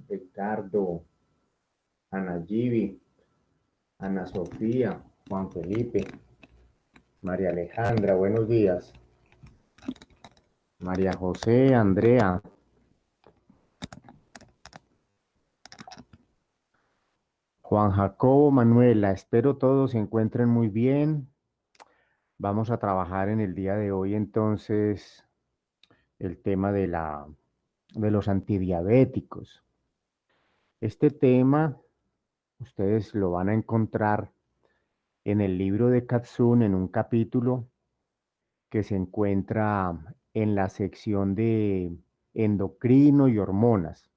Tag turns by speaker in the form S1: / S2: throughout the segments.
S1: Ricardo, Ana Givi, Ana Sofía, Juan Felipe, María Alejandra, buenos días. María José, Andrea, Juan Jacobo, Manuela, espero todos se encuentren muy bien. Vamos a trabajar en el día de hoy entonces el tema de los antidiabéticos. Este tema ustedes lo van a encontrar en el libro de Katsun en un capítulo que se encuentra en la sección de endocrino y hormonas.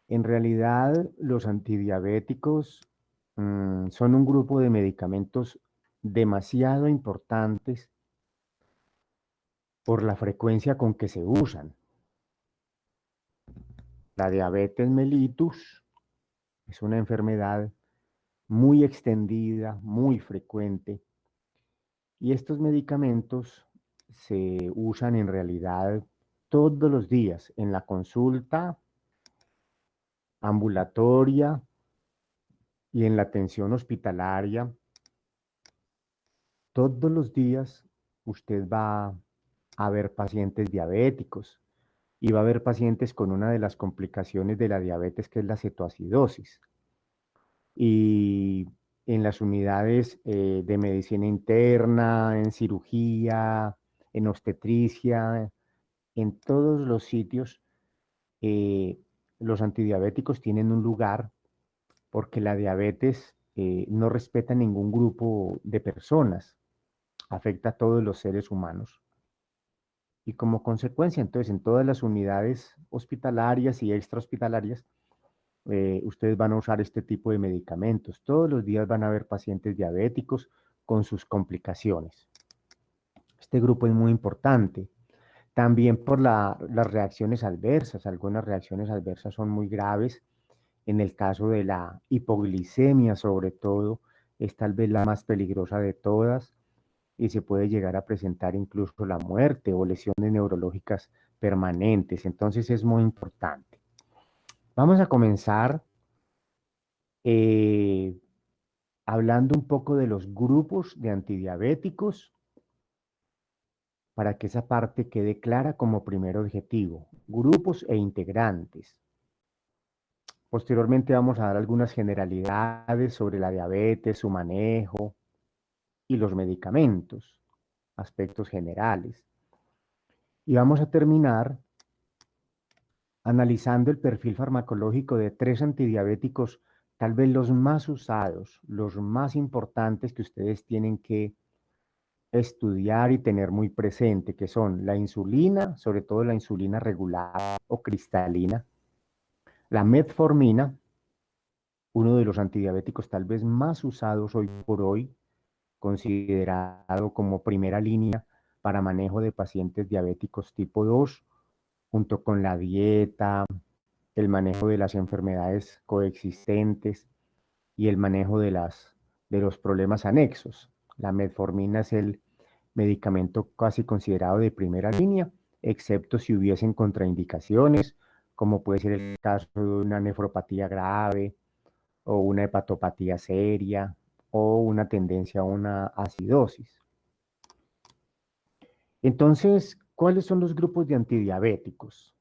S1: En realidad, los antidiabéticos son un grupo de medicamentos demasiado importantes por la frecuencia con que se usan. La diabetes mellitus es una enfermedad muy extendida, muy frecuente, y estos medicamentos se usan en realidad todos los días en la consulta ambulatoria y en la atención hospitalaria. Todos los días usted va a ver pacientes diabéticos y va a ver pacientes con una de las complicaciones de la diabetes, que es la cetoacidosis. Y en las unidades de medicina interna, en cirugía, en obstetricia, en todos los sitios, eh, los antidiabéticos tienen un lugar porque la diabetes no respeta ningún grupo de personas, afecta a todos los seres humanos. Y como consecuencia, entonces, en todas las unidades hospitalarias y extrahospitalarias, ustedes van a usar este tipo de medicamentos. Todos los días van a haber pacientes diabéticos con sus complicaciones. Este grupo es muy importante. También por las reacciones adversas. Algunas reacciones adversas son muy graves. En el caso de la hipoglicemia, sobre todo, es tal vez la más peligrosa de todas y se puede llegar a presentar incluso la muerte o lesiones neurológicas permanentes. Entonces es muy importante. Vamos a comenzar eh, hablando un poco de los grupos de antidiabéticos para que esa parte quede clara como primer objetivo. Grupos e integrantes. Posteriormente vamos a dar algunas generalidades sobre la diabetes, su manejo y los medicamentos, aspectos generales. Y vamos a terminar analizando el perfil farmacológico de tres antidiabéticos, tal vez los más usados, los más importantes que ustedes tienen que estudiar y tener muy presente, que son la insulina, sobre todo la insulina regular o cristalina, la metformina, uno de los antidiabéticos tal vez más usados hoy por hoy, considerado como primera línea para manejo de pacientes diabéticos tipo 2, junto con la dieta, el manejo de las enfermedades coexistentes y el manejo de los problemas anexos. La metformina es el medicamento casi considerado de primera línea, excepto si hubiesen contraindicaciones, como puede ser el caso de una nefropatía grave o una hepatopatía seria o una tendencia a una acidosis. Entonces, ¿cuáles son los grupos de antidiabéticos?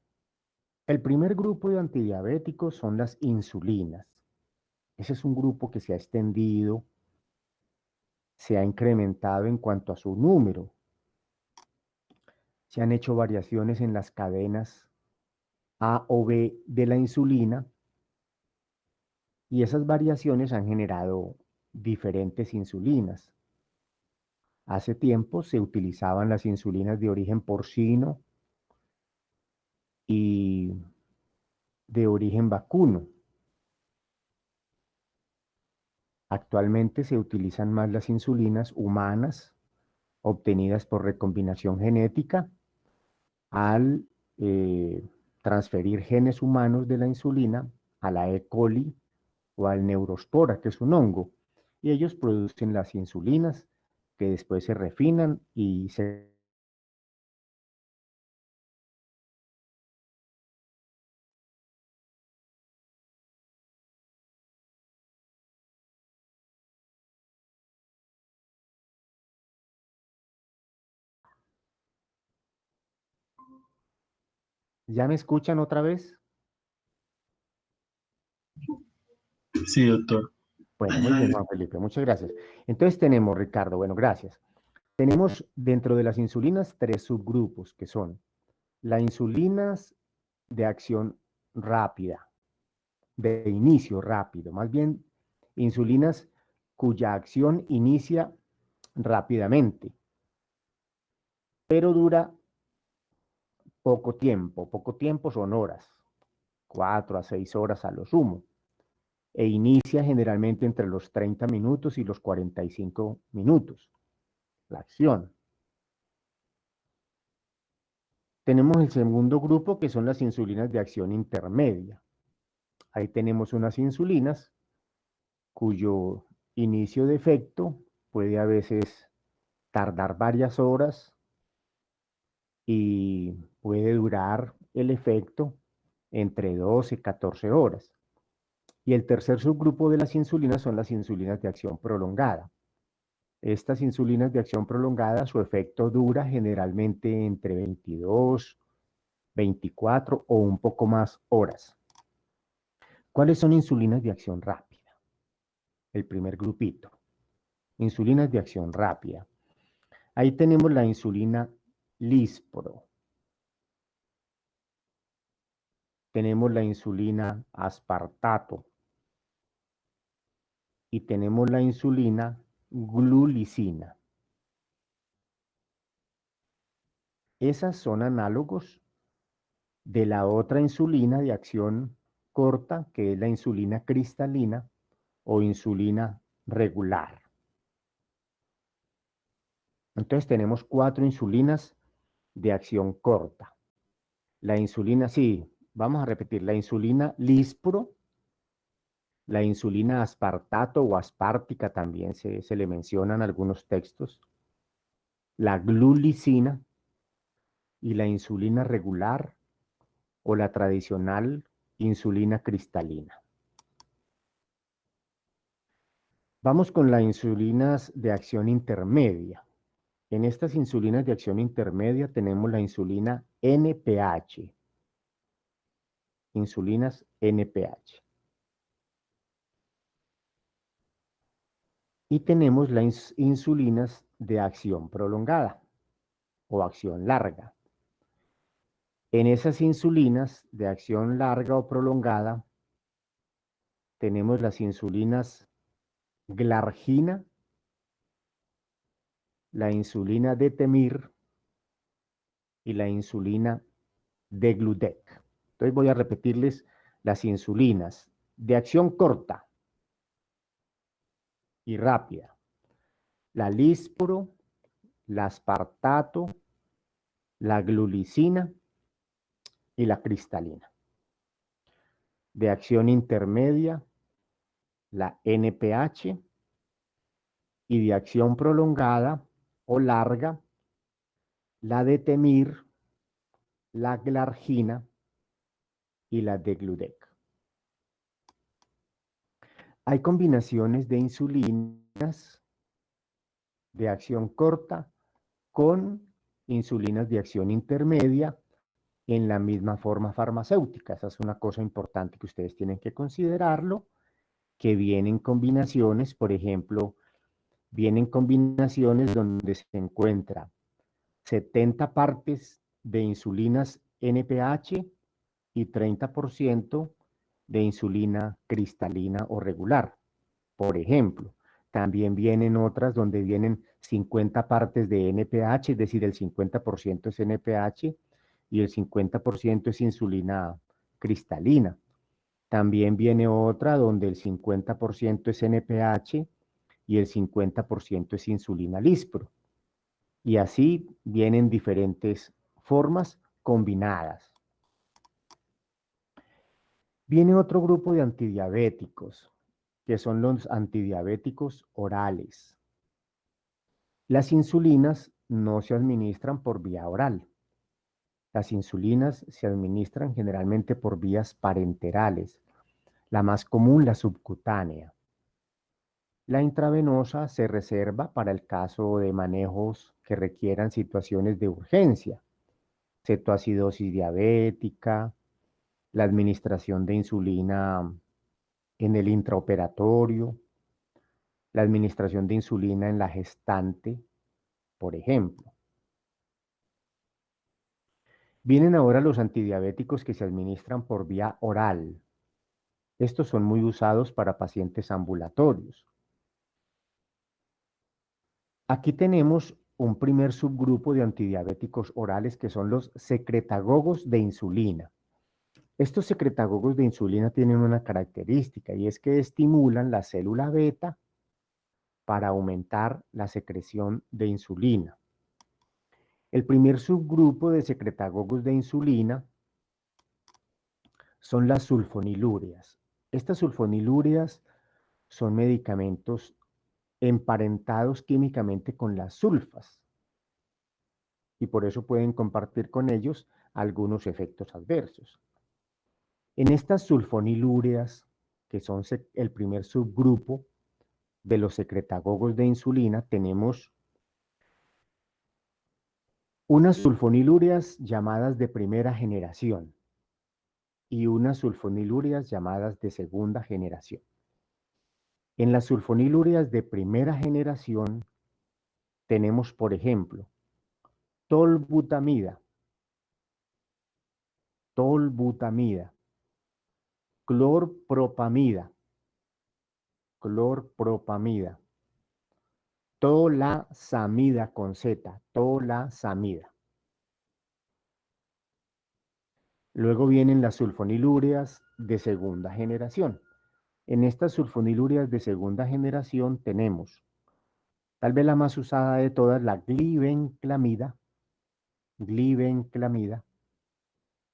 S1: El primer grupo de antidiabéticos son las insulinas. Ese es un grupo que se ha extendido, se ha incrementado en cuanto a su número. Se han hecho variaciones en las cadenas A o B de la insulina y esas variaciones han generado diferentes insulinas. Hace tiempo se utilizaban las insulinas de origen porcino y de origen vacuno. Actualmente se utilizan más las insulinas humanas obtenidas por recombinación genética al transferir genes humanos de la insulina a la E. coli o al neurospora, que es un hongo, y ellos producen las insulinas que después se refinan y se ¿Ya me escuchan otra vez?
S2: Sí, doctor.
S1: Bueno, muy bien, Juan Felipe, muchas gracias. Entonces tenemos, Ricardo, bueno, gracias. Tenemos dentro de las insulinas tres subgrupos que son las insulinas de acción rápida, de inicio rápido, más bien insulinas cuya acción inicia rápidamente, pero dura poco tiempo son horas, 4 a 6 horas a lo sumo, e inicia generalmente entre los 30 minutos y los 45 minutos, la acción. Tenemos el segundo grupo que son las insulinas de acción intermedia. Ahí tenemos unas insulinas cuyo inicio de efecto puede a veces tardar varias horas y puede durar el efecto entre 12 y 14 horas. Y el tercer subgrupo de las insulinas son las insulinas de acción prolongada. Estas insulinas de acción prolongada, su efecto dura generalmente entre 22, 24 o un poco más horas. ¿Cuáles son insulinas de acción rápida? El primer grupito. Insulinas de acción rápida. Ahí tenemos la insulina Lispro. Tenemos la insulina aspartato. Y tenemos la insulina glulicina. Esas son análogos de la otra insulina de acción corta, que es la insulina cristalina o insulina regular. Entonces tenemos 4 insulinas de acción corta. La insulina, sí, vamos a repetir, la insulina Lispro, la insulina aspartato o aspartica también se le mencionan algunos textos, la glulicina y la insulina regular o la tradicional insulina cristalina. Vamos con las insulinas de acción intermedia. En estas insulinas de acción intermedia tenemos la insulina NPH. Insulinas NPH. Y tenemos las insulinas de acción prolongada o acción larga. En esas insulinas de acción larga o prolongada tenemos las insulinas glargina, la insulina detemir y la insulina degludec. Entonces voy a repetirles las insulinas de acción corta y rápida. La Lispro, la aspartato, la glulicina y la cristalina. De acción intermedia, la NPH, y de acción prolongada o larga, la detemir, la glargina y la degludec. Hay combinaciones de insulinas de acción corta con insulinas de acción intermedia en la misma forma farmacéutica. Esa es una cosa importante que ustedes tienen que considerarlo, que vienen combinaciones, por ejemplo, vienen combinaciones donde se encuentra 70 partes de insulinas NPH y 30% de insulina cristalina o regular, por ejemplo. También vienen otras donde vienen 50 partes de NPH, es decir, el 50% es NPH y el 50% es insulina cristalina. También viene otra donde el 50% es NPH y el 50% es insulina Lispro. Y así vienen diferentes formas combinadas. Viene otro grupo de antidiabéticos, que son los antidiabéticos orales. Las insulinas no se administran por vía oral. Las insulinas se administran generalmente por vías parenterales, la más común la subcutánea. La intravenosa se reserva para el caso de manejos que requieran situaciones de urgencia. cetoacidosis diabética, la administración de insulina en el intraoperatorio, la administración de insulina en la gestante, por ejemplo. Vienen ahora los antidiabéticos que se administran por vía oral. Estos son muy usados para pacientes ambulatorios. Aquí tenemos un primer subgrupo de antidiabéticos orales que son los secretagogos de insulina. Estos secretagogos de insulina tienen una característica y es que estimulan la célula beta para aumentar la secreción de insulina. El primer subgrupo de secretagogos de insulina son las sulfonilúreas. Estas sulfonilúreas son medicamentos emparentados químicamente con las sulfas y por eso pueden compartir con ellos algunos efectos adversos. En estas sulfonilúreas, que son el primer subgrupo de los secretagogos de insulina, tenemos unas sulfonilúreas llamadas de primera generación y unas sulfonilúreas llamadas de segunda generación. En las sulfonilúreas de primera generación tenemos, por ejemplo, tolbutamida, clorpropamida, tolazamida con Z, tolazamida. Luego vienen las sulfonilúreas de segunda generación. En estas sulfonilúreas de segunda generación tenemos, tal vez la más usada de todas, la glibenclamida,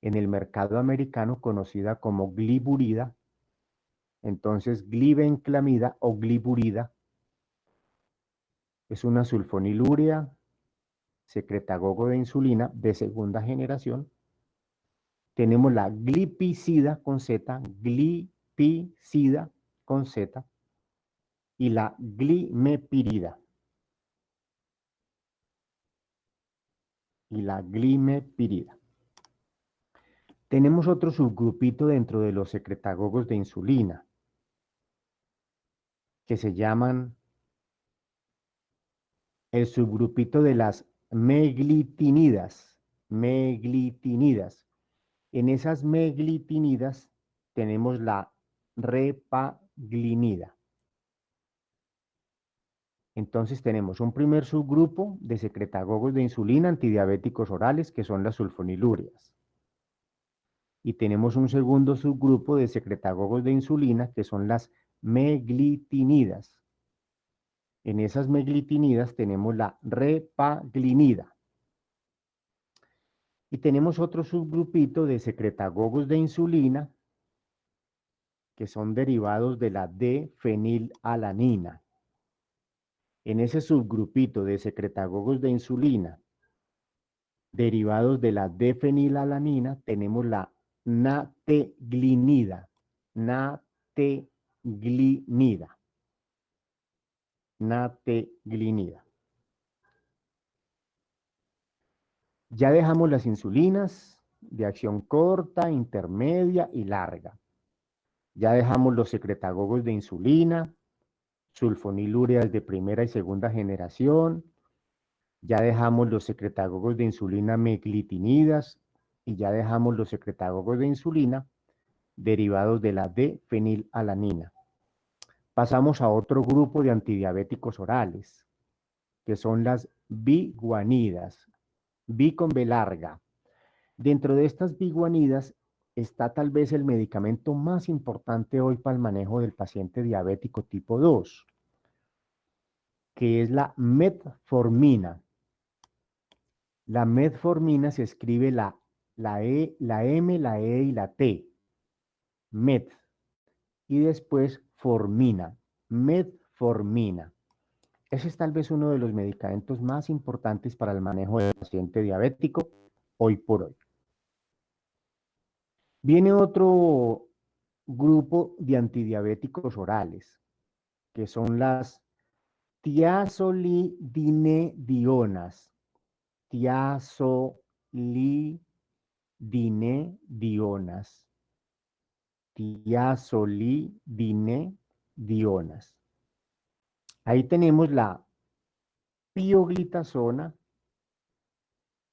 S1: en el mercado americano conocida como gliburida. Entonces, glibenclamida o gliburida es una sulfonilúrea secretagogo de insulina de segunda generación. Tenemos la glipizida con Z, y la glimepirida. Tenemos otro subgrupito dentro de los secretagogos de insulina, que se llaman el subgrupito de las meglitinidas. En esas meglitinidas tenemos la repaglinida. Entonces tenemos un primer subgrupo de secretagogos de insulina antidiabéticos orales, que son las sulfonilúreas. Y tenemos un segundo subgrupo de secretagogos de insulina, que son las meglitinidas. En esas meglitinidas tenemos la repaglinida. Y tenemos otro subgrupito de secretagogos de insulina, que son derivados de la D-fenilalanina. En ese subgrupito de secretagogos de insulina, derivados de la D-fenilalanina, tenemos la nateglinida. Ya dejamos las insulinas de acción corta, intermedia y larga. Ya dejamos los secretagogos de insulina, sulfonilúreas de primera y segunda generación. Ya dejamos los secretagogos de insulina meglitinidas y ya dejamos los secretagogos de insulina derivados de la D-fenilalanina. Pasamos a otro grupo de antidiabéticos orales, que son las biguanidas, bi con B larga. Dentro de estas biguanidas está tal vez el medicamento más importante hoy para el manejo del paciente diabético tipo 2, que es la metformina. La metformina se escribe la E, la M, la E y la T. Met. Y después formina. Metformina. Ese es tal vez uno de los medicamentos más importantes para el manejo del paciente diabético hoy por hoy. Viene otro grupo de antidiabéticos orales, que son las tiazolidinedionas. tiazolidinedionas. Tiazolidinedionas. Ahí tenemos la pioglitazona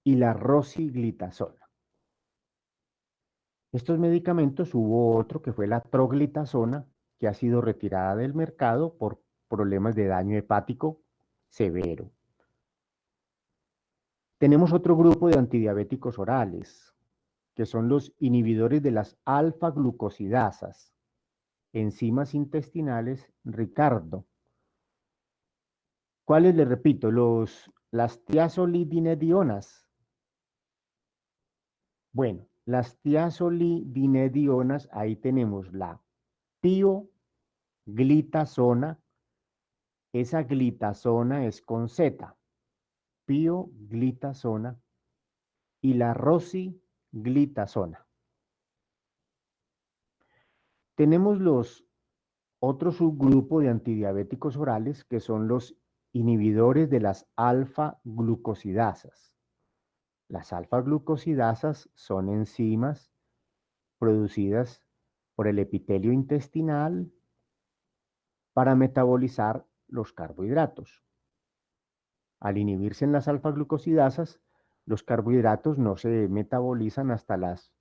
S1: y la rosiglitazona. Estos medicamentos hubo otro que fue la troglitazona, que ha sido retirada del mercado por problemas de daño hepático severo. Tenemos otro grupo de antidiabéticos orales, que son los inhibidores de las alfa-glucosidasas, enzimas intestinales Ricardo. ¿Cuáles les repito? Las tiazolidinedionas. Bueno, las tiazolidinedionas, ahí tenemos la pioglitazona. Esa glitazona es con Z, pioglitazona, y la rosiglitazona. Tenemos los otros subgrupos de antidiabéticos orales que son los inhibidores de las alfa-glucosidasas. Las alfa-glucosidasas son enzimas producidas por el epitelio intestinal para metabolizar los carbohidratos. Al inhibirse en las alfa-glucosidasas, los carbohidratos no se metabolizan hasta las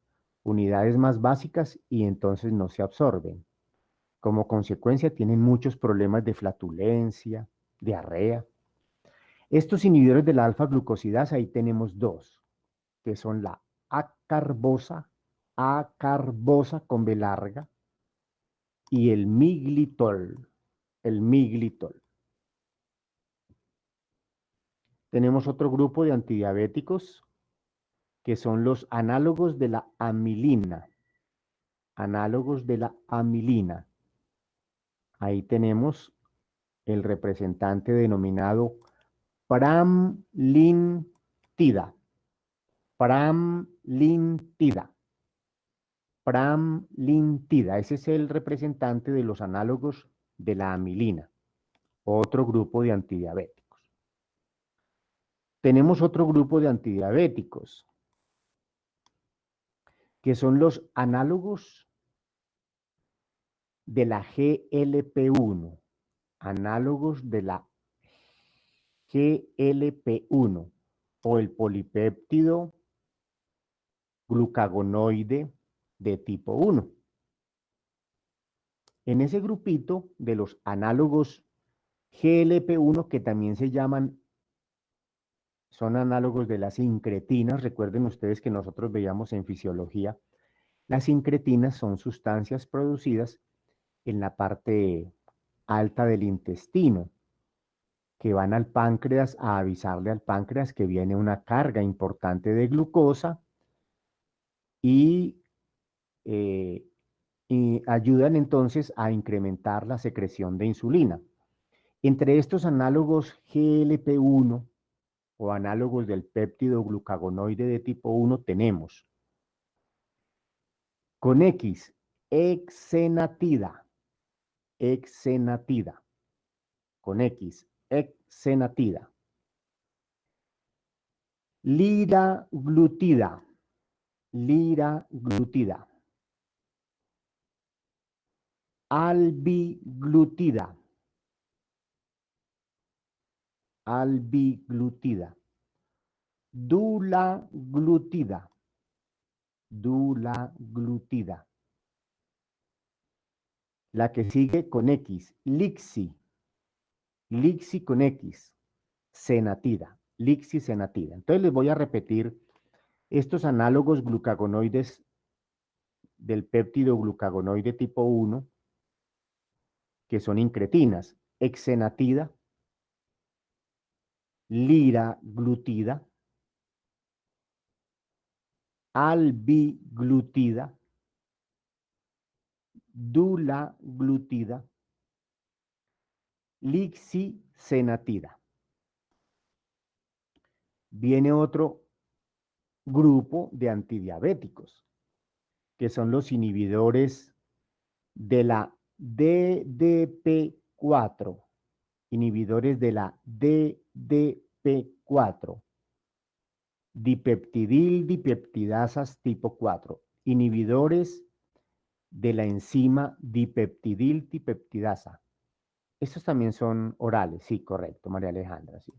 S1: unidades más básicas y entonces no se absorben. Como consecuencia tienen muchos problemas de flatulencia, diarrea. Estos inhibidores de la alfa-glucosidasa, ahí tenemos dos, que son la acarbosa con B larga, y el miglitol, Tenemos otro grupo de antidiabéticos que son los análogos de la amilina. Ahí tenemos el representante denominado pramlintida. Ese es el representante de los análogos de la amilina, otro grupo de antidiabéticos. Tenemos otro grupo de antidiabéticos, que son los análogos de la GLP-1, o el polipéptido glucagonoide de tipo 1. En ese grupito de los análogos GLP-1, que también son análogos de las incretinas, recuerden ustedes que nosotros veíamos en fisiología, las incretinas son sustancias producidas en la parte alta del intestino, que van al páncreas a avisarle al páncreas que viene una carga importante de glucosa y ayudan entonces a incrementar la secreción de insulina. Entre estos análogos GLP-1 o análogos del péptido glucagonoide de tipo 1 tenemos con X, exenatida, con X, exenatida, liraglutida, albiglutida, dulaglutida, la que sigue con X, lixi con X, senatida, Entonces les voy a repetir estos análogos glucagonoides del péptido glucagonoide tipo 1, que son incretinas, exenatida, liraglutida, albiglutida, dulaglutida, lixisenatida. Viene otro grupo de antidiabéticos, que son los inhibidores de la DDP4, dipeptidil dipeptidasas tipo 4, inhibidores de la enzima dipeptidil dipeptidasa. Estos también son orales, sí, correcto, María Alejandra, sí.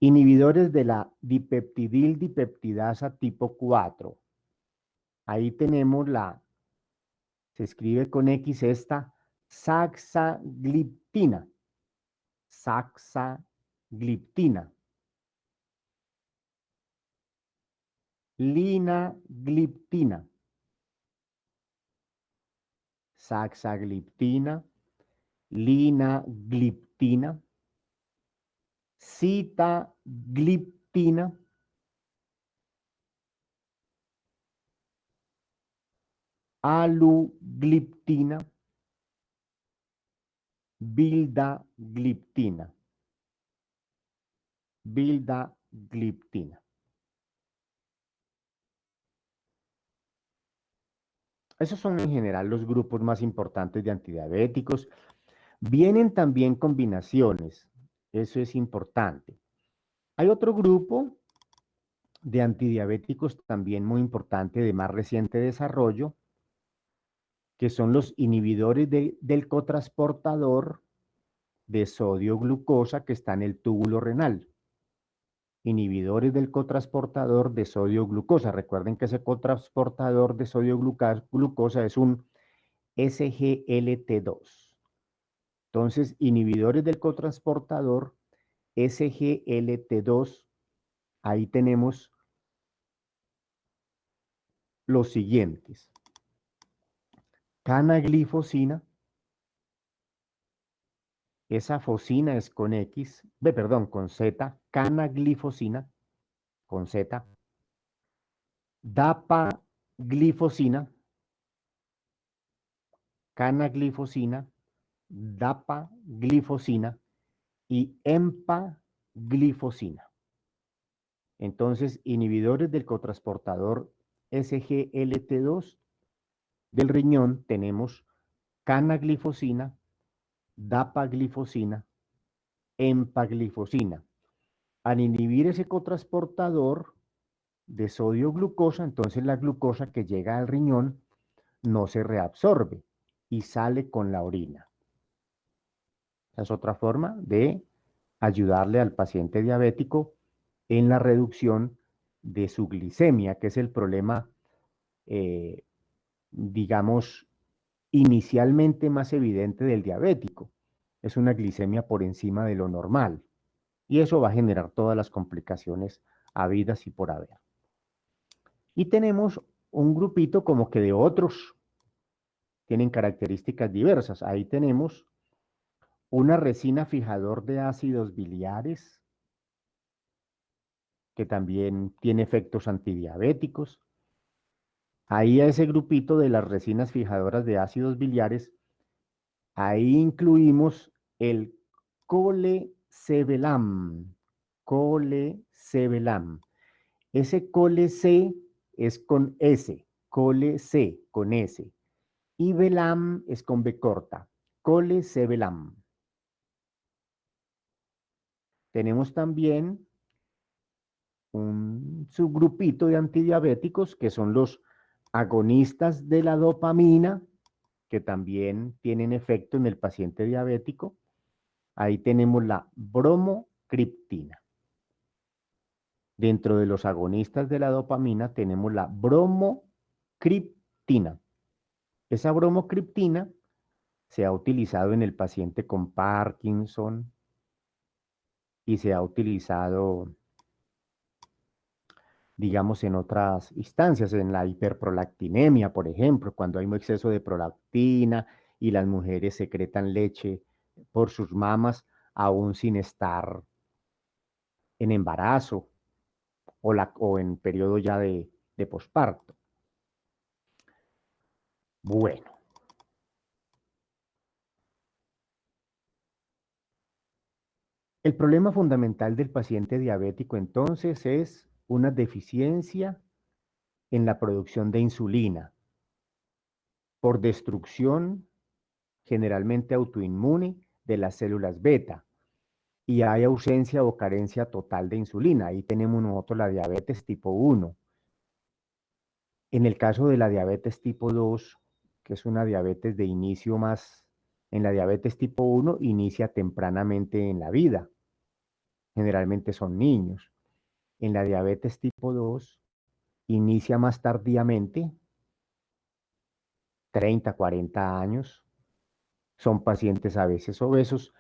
S1: Inhibidores de la dipeptidil dipeptidasa tipo 4. Ahí tenemos se escribe con X esta, saxagliptina. Saxagliptina. Linagliptina. Saxagliptina. Linagliptina. Sitagliptina. Alugliptina. Vildagliptina. Vildagliptina. Esos son en general los grupos más importantes de antidiabéticos. Vienen también combinaciones, eso es importante. Hay otro grupo de antidiabéticos también muy importante de más reciente desarrollo, que son los inhibidores del cotransportador de sodio-glucosa que está en el túbulo renal. Inhibidores del cotransportador de sodio-glucosa. Recuerden que ese cotransportador de sodio-glucosa es un SGLT2. Entonces, inhibidores del cotransportador SGLT2, ahí tenemos los siguientes. Canaglifosina, esa fosina es con X, perdón, con Z, canaglifosina, con Z. Dapaglifosina, canaglifosina, dapaglifosina y empaglifosina. Entonces, inhibidores del cotransportador SGLT2 del riñón tenemos canaglifosina, dapaglifosina, empaglifosina. Al inhibir ese cotransportador de sodio-glucosa, entonces la glucosa que llega al riñón no se reabsorbe y sale con la orina. Esa es otra forma de ayudarle al paciente diabético en la reducción de su glicemia, que es el problema, digamos, inicialmente más evidente del diabético. Es una glicemia por encima de lo normal. Y eso va a generar todas las complicaciones habidas y por haber. Y tenemos un grupito como que de otros, tienen características diversas. Ahí tenemos una resina fijador de ácidos biliares, que también tiene efectos antidiabéticos. Ahí a ese grupito de las resinas fijadoras de ácidos biliares, ahí incluimos el colesevelam. Colesevelam. Ese cole-C es con S, cole-C con S. Y velam es con B corta, colesevelam. Tenemos también un subgrupito de antidiabéticos que son los agonistas de la dopamina, que también tienen efecto en el paciente diabético. Ahí tenemos la bromocriptina. Dentro de los agonistas de la dopamina tenemos la bromocriptina. Esa bromocriptina se ha utilizado en el paciente con Parkinson y se ha utilizado, digamos, en otras instancias, en la hiperprolactinemia, por ejemplo, cuando hay un exceso de prolactina y las mujeres secretan leche por sus mamas aún sin estar en embarazo o en periodo ya de posparto. Bueno, el problema fundamental del paciente diabético entonces es una deficiencia en la producción de insulina por destrucción generalmente autoinmune de las células beta. y hay ausencia o carencia total de insulina. Ahí tenemos nosotros la diabetes tipo 1. En el caso de la diabetes tipo 2, que es una diabetes de inicio más, en la diabetes tipo 1 inicia tempranamente en la vida, generalmente son niños. En la diabetes tipo 2 inicia más tardíamente, 30, 40 años, son pacientes a veces obesos,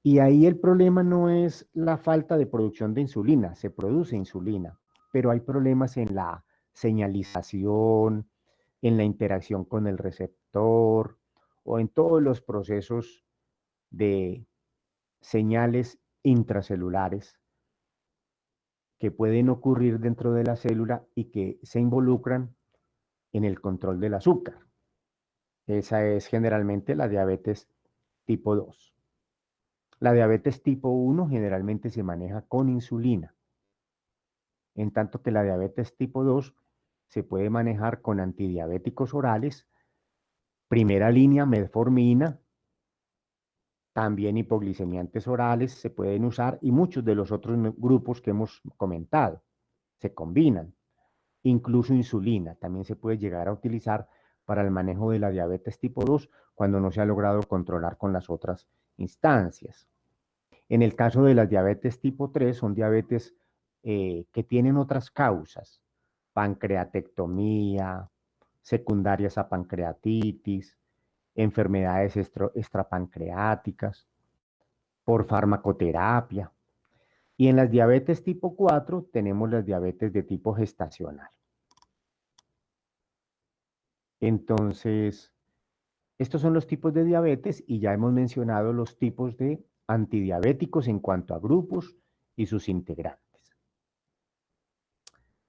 S1: y ahí el problema no es la falta de producción de insulina, se produce insulina, pero hay problemas en la señalización, en la interacción con el receptor o en todos los procesos de señales intracelulares que pueden ocurrir dentro de la célula y que se involucran en el control del azúcar. Esa es generalmente la diabetes tipo 2. La diabetes tipo 1 generalmente se maneja con insulina, en tanto que la diabetes tipo 2 se puede manejar con antidiabéticos orales, primera línea metformina, también hipoglicemiantes orales se pueden usar y muchos de los otros grupos que hemos comentado se combinan. Incluso insulina también se puede llegar a utilizar para el manejo de la diabetes tipo 2 cuando no se ha logrado controlar con las otras instancias. En el caso de las diabetes tipo 3 son diabetes que tienen otras causas, pancreatectomía, secundarias a pancreatitis, enfermedades extrapancreáticas, por farmacoterapia. Y en las diabetes tipo 4 tenemos las diabetes de tipo gestacional. Entonces, estos son los tipos de diabetes y ya hemos mencionado los tipos de antidiabéticos en cuanto a grupos y sus integrantes.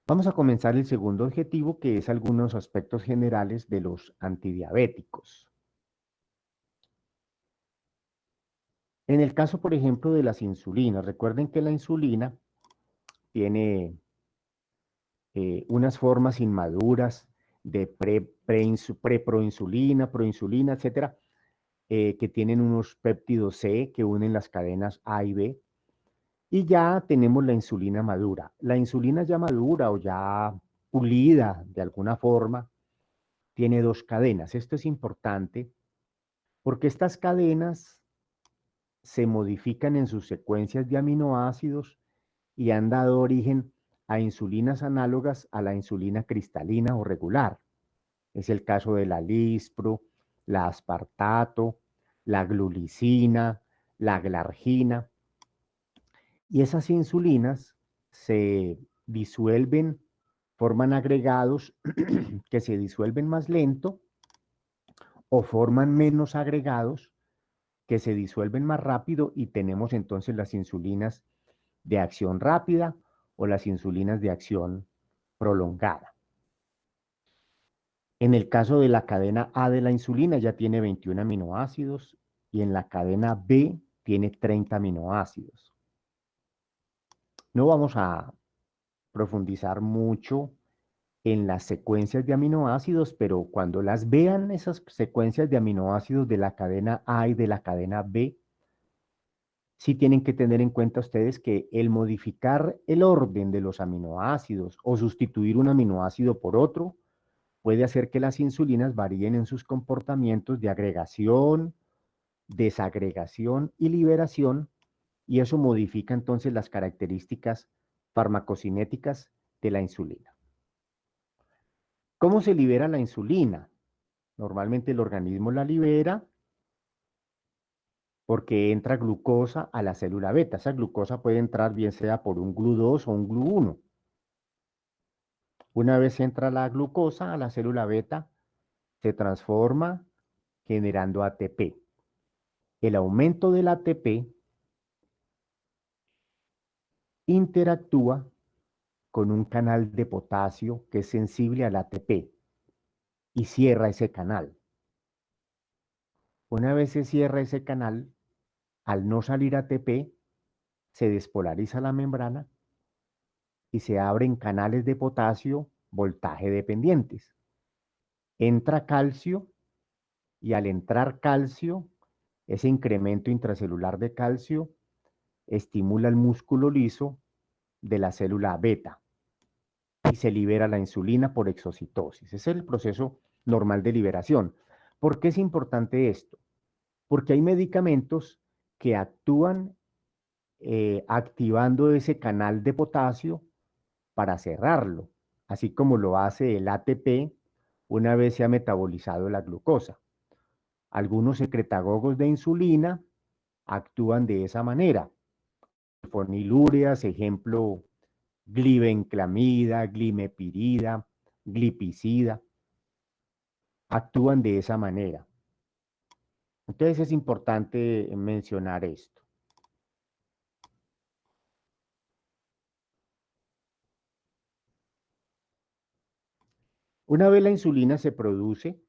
S1: Vamos a comenzar el segundo objetivo, que es algunos aspectos generales de los antidiabéticos. En el caso, por ejemplo, de las insulinas, recuerden que la insulina tiene unas formas inmaduras de proinsulina, etcétera, que tienen unos péptidos C que unen las cadenas A y B. Y ya tenemos la insulina madura. La insulina ya madura o ya pulida de alguna forma tiene dos cadenas. Esto es importante porque estas cadenas se modifican en sus secuencias de aminoácidos y han dado origen a insulinas análogas a la insulina cristalina o regular. Es el caso de la lispro, la aspartato, la glulicina, la glargina. Y esas insulinas se disuelven, forman agregados que se disuelven más lento o forman menos agregados que se disuelven más rápido y tenemos entonces las insulinas de acción rápida o las insulinas de acción prolongada. En el caso de la cadena A de la insulina ya tiene 21 aminoácidos y en la cadena B tiene 30 aminoácidos. No vamos a profundizar mucho en las secuencias de aminoácidos, pero cuando las vean esas secuencias de aminoácidos de la cadena A y de la cadena B, sí tienen que tener en cuenta ustedes que el modificar el orden de los aminoácidos o sustituir un aminoácido por otro puede hacer que las insulinas varíen en sus comportamientos de agregación, desagregación y liberación, y eso modifica entonces las características farmacocinéticas de la insulina. ¿Cómo se libera la insulina? Normalmente el organismo la libera porque entra glucosa a la célula beta. Esa glucosa puede entrar bien sea por un GLU2 o un GLU1. Una vez entra la glucosa a la célula beta, se transforma generando ATP. El aumento del ATP interactúa con un canal de potasio que es sensible al ATP y cierra ese canal. Una vez se cierra ese canal, al no salir ATP, se despolariza la membrana y se abren canales de potasio voltaje dependientes. Entra calcio y al entrar calcio, ese incremento intracelular de calcio estimula el músculo liso de la célula beta y se libera la insulina por exocitosis. Ese es el proceso normal de liberación. ¿Por qué es importante esto? Porque hay medicamentos que actúan activando ese canal de potasio para cerrarlo, así como lo hace el ATP una vez se ha metabolizado la glucosa. Algunos secretagogos de insulina actúan de esa manera. Fenilúreas, ejemplo, glibenclamida, glimepirida, glipizida, actúan de esa manera. Entonces es importante mencionar esto. Una vez la insulina se produce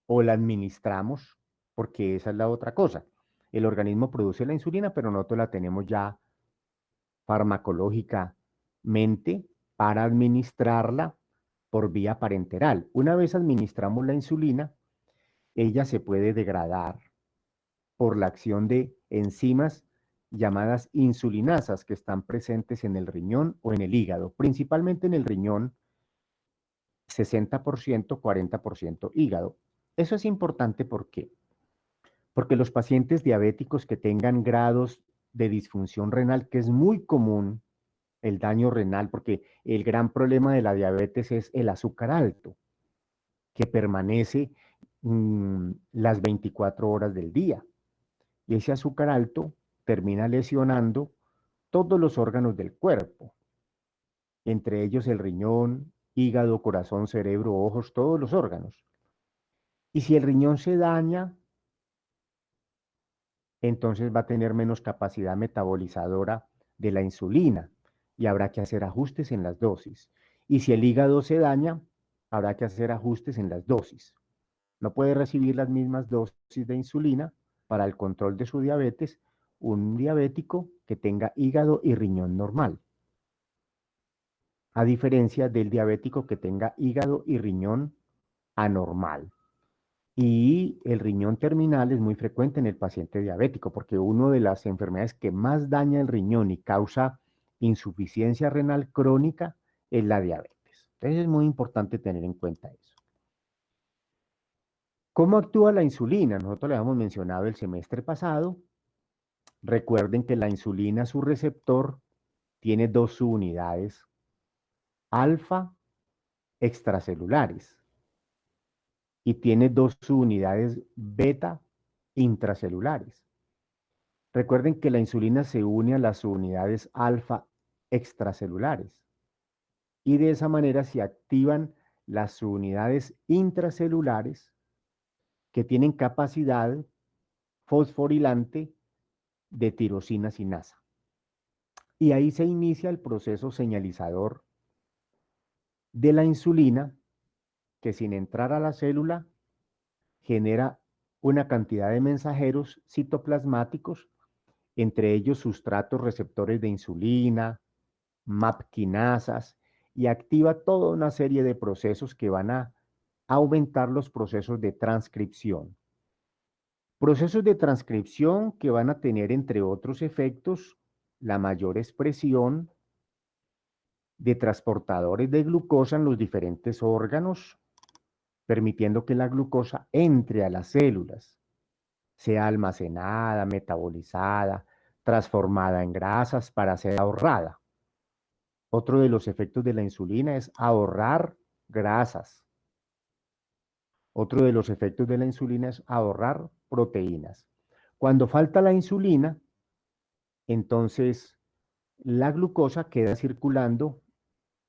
S1: o la administramos, porque esa es la otra cosa. El organismo produce la insulina, pero nosotros la tenemos ya farmacológicamente para administrarla por vía parenteral. Una vez administramos la insulina, ella se puede degradar por la acción de enzimas llamadas insulinasas que están presentes en el riñón o en el hígado, principalmente en el riñón, 60%, 40% hígado. Eso es importante, ¿por qué? Porque los pacientes diabéticos que tengan grados de disfunción renal, que es muy común el daño renal, porque el gran problema de la diabetes es el azúcar alto, que permanece las 24 horas del día. Y ese azúcar alto termina lesionando todos los órganos del cuerpo, entre ellos el riñón, hígado, corazón, cerebro, ojos, todos los órganos. Y si el riñón se daña, entonces va a tener menos capacidad metabolizadora de la insulina y habrá que hacer ajustes en las dosis. Y si el hígado se daña, habrá que hacer ajustes en las dosis. No puede recibir las mismas dosis de insulina para el control de su diabetes un diabético que tenga hígado y riñón normal, a diferencia del diabético que tenga hígado y riñón anormal. Y el riñón terminal es muy frecuente en el paciente diabético, porque una de las enfermedades que más daña el riñón y causa insuficiencia renal crónica es la diabetes. Entonces es muy importante tener en cuenta eso. ¿Cómo actúa la insulina? Nosotros le habíamos mencionado el semestre pasado. Recuerden que la insulina, su receptor, tiene dos subunidades alfa extracelulares y tiene dos subunidades beta intracelulares. Recuerden que la insulina se une a las subunidades alfa extracelulares y de esa manera se activan las subunidades intracelulares que tienen capacidad fosforilante de tirosina sinasa. Y ahí se inicia el proceso señalizador de la insulina que sin entrar a la célula genera una cantidad de mensajeros citoplasmáticos, entre ellos sustratos receptores de insulina, MAP quinasas, y activa toda una serie de procesos que van a aumentar los procesos de transcripción. Procesos de transcripción que van a tener, entre otros efectos, la mayor expresión de transportadores de glucosa en los diferentes órganos, permitiendo que la glucosa entre a las células, sea almacenada, metabolizada, transformada en grasas para ser ahorrada. Otro de los efectos de la insulina es ahorrar grasas. Otro de los efectos de la insulina es ahorrar proteínas. Cuando falta la insulina, entonces la glucosa queda circulando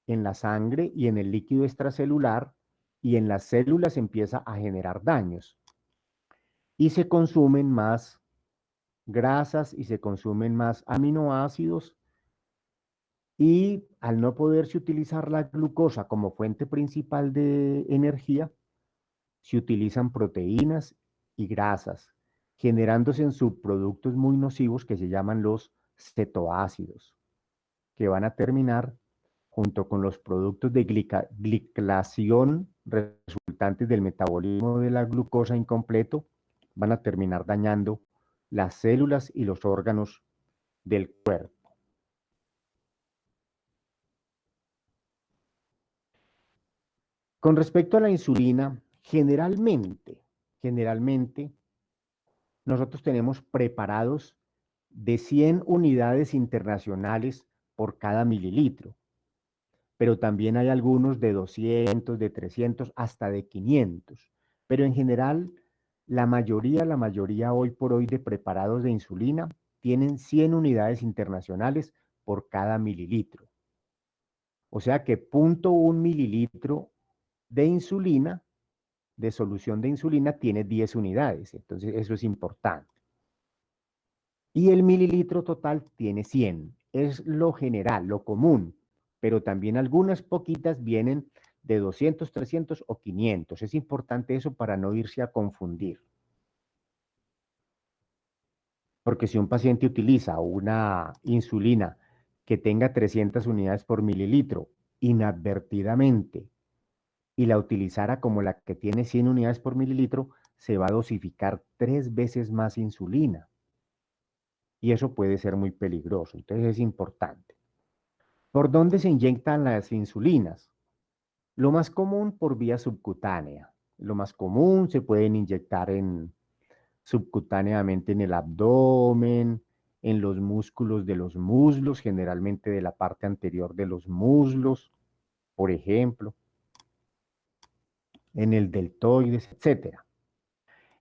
S1: en la sangre y en el líquido extracelular y en las células empieza a generar daños. Y se consumen más grasas y se consumen más aminoácidos y al no poderse utilizar la glucosa como fuente principal de energía, se utilizan proteínas y grasas, generándose en subproductos muy nocivos que se llaman los cetoácidos, que van a terminar junto con los productos de gliclación resultantes del metabolismo de la glucosa incompleto, van a terminar dañando las células y los órganos del cuerpo. Con respecto a la insulina, generalmente, nosotros tenemos preparados de 100 unidades internacionales por cada mililitro, pero también hay algunos de 200, de 300, hasta de 500. Pero en general, la mayoría hoy por hoy de preparados de insulina tienen 100 unidades internacionales por cada mililitro. O sea que 0,1 mililitro de insulina, de solución de insulina, tiene 10 unidades. Entonces, eso es importante. Y el mililitro total tiene 100. Es lo general, lo común, pero también algunas poquitas vienen de 200, 300 o 500. Es importante eso para no irse a confundir. Porque si un paciente utiliza una insulina que tenga 300 unidades por mililitro inadvertidamente y la utilizara como la que tiene 100 unidades por mililitro, se va a dosificar 3 veces más insulina. Y eso puede ser muy peligroso. Entonces es importante. ¿Por dónde se inyectan las insulinas? Lo más común por vía subcutánea. Lo más común se pueden inyectar subcutáneamente en el abdomen, en los músculos de los muslos, generalmente de la parte anterior de los muslos, por ejemplo, en el deltoides, etc.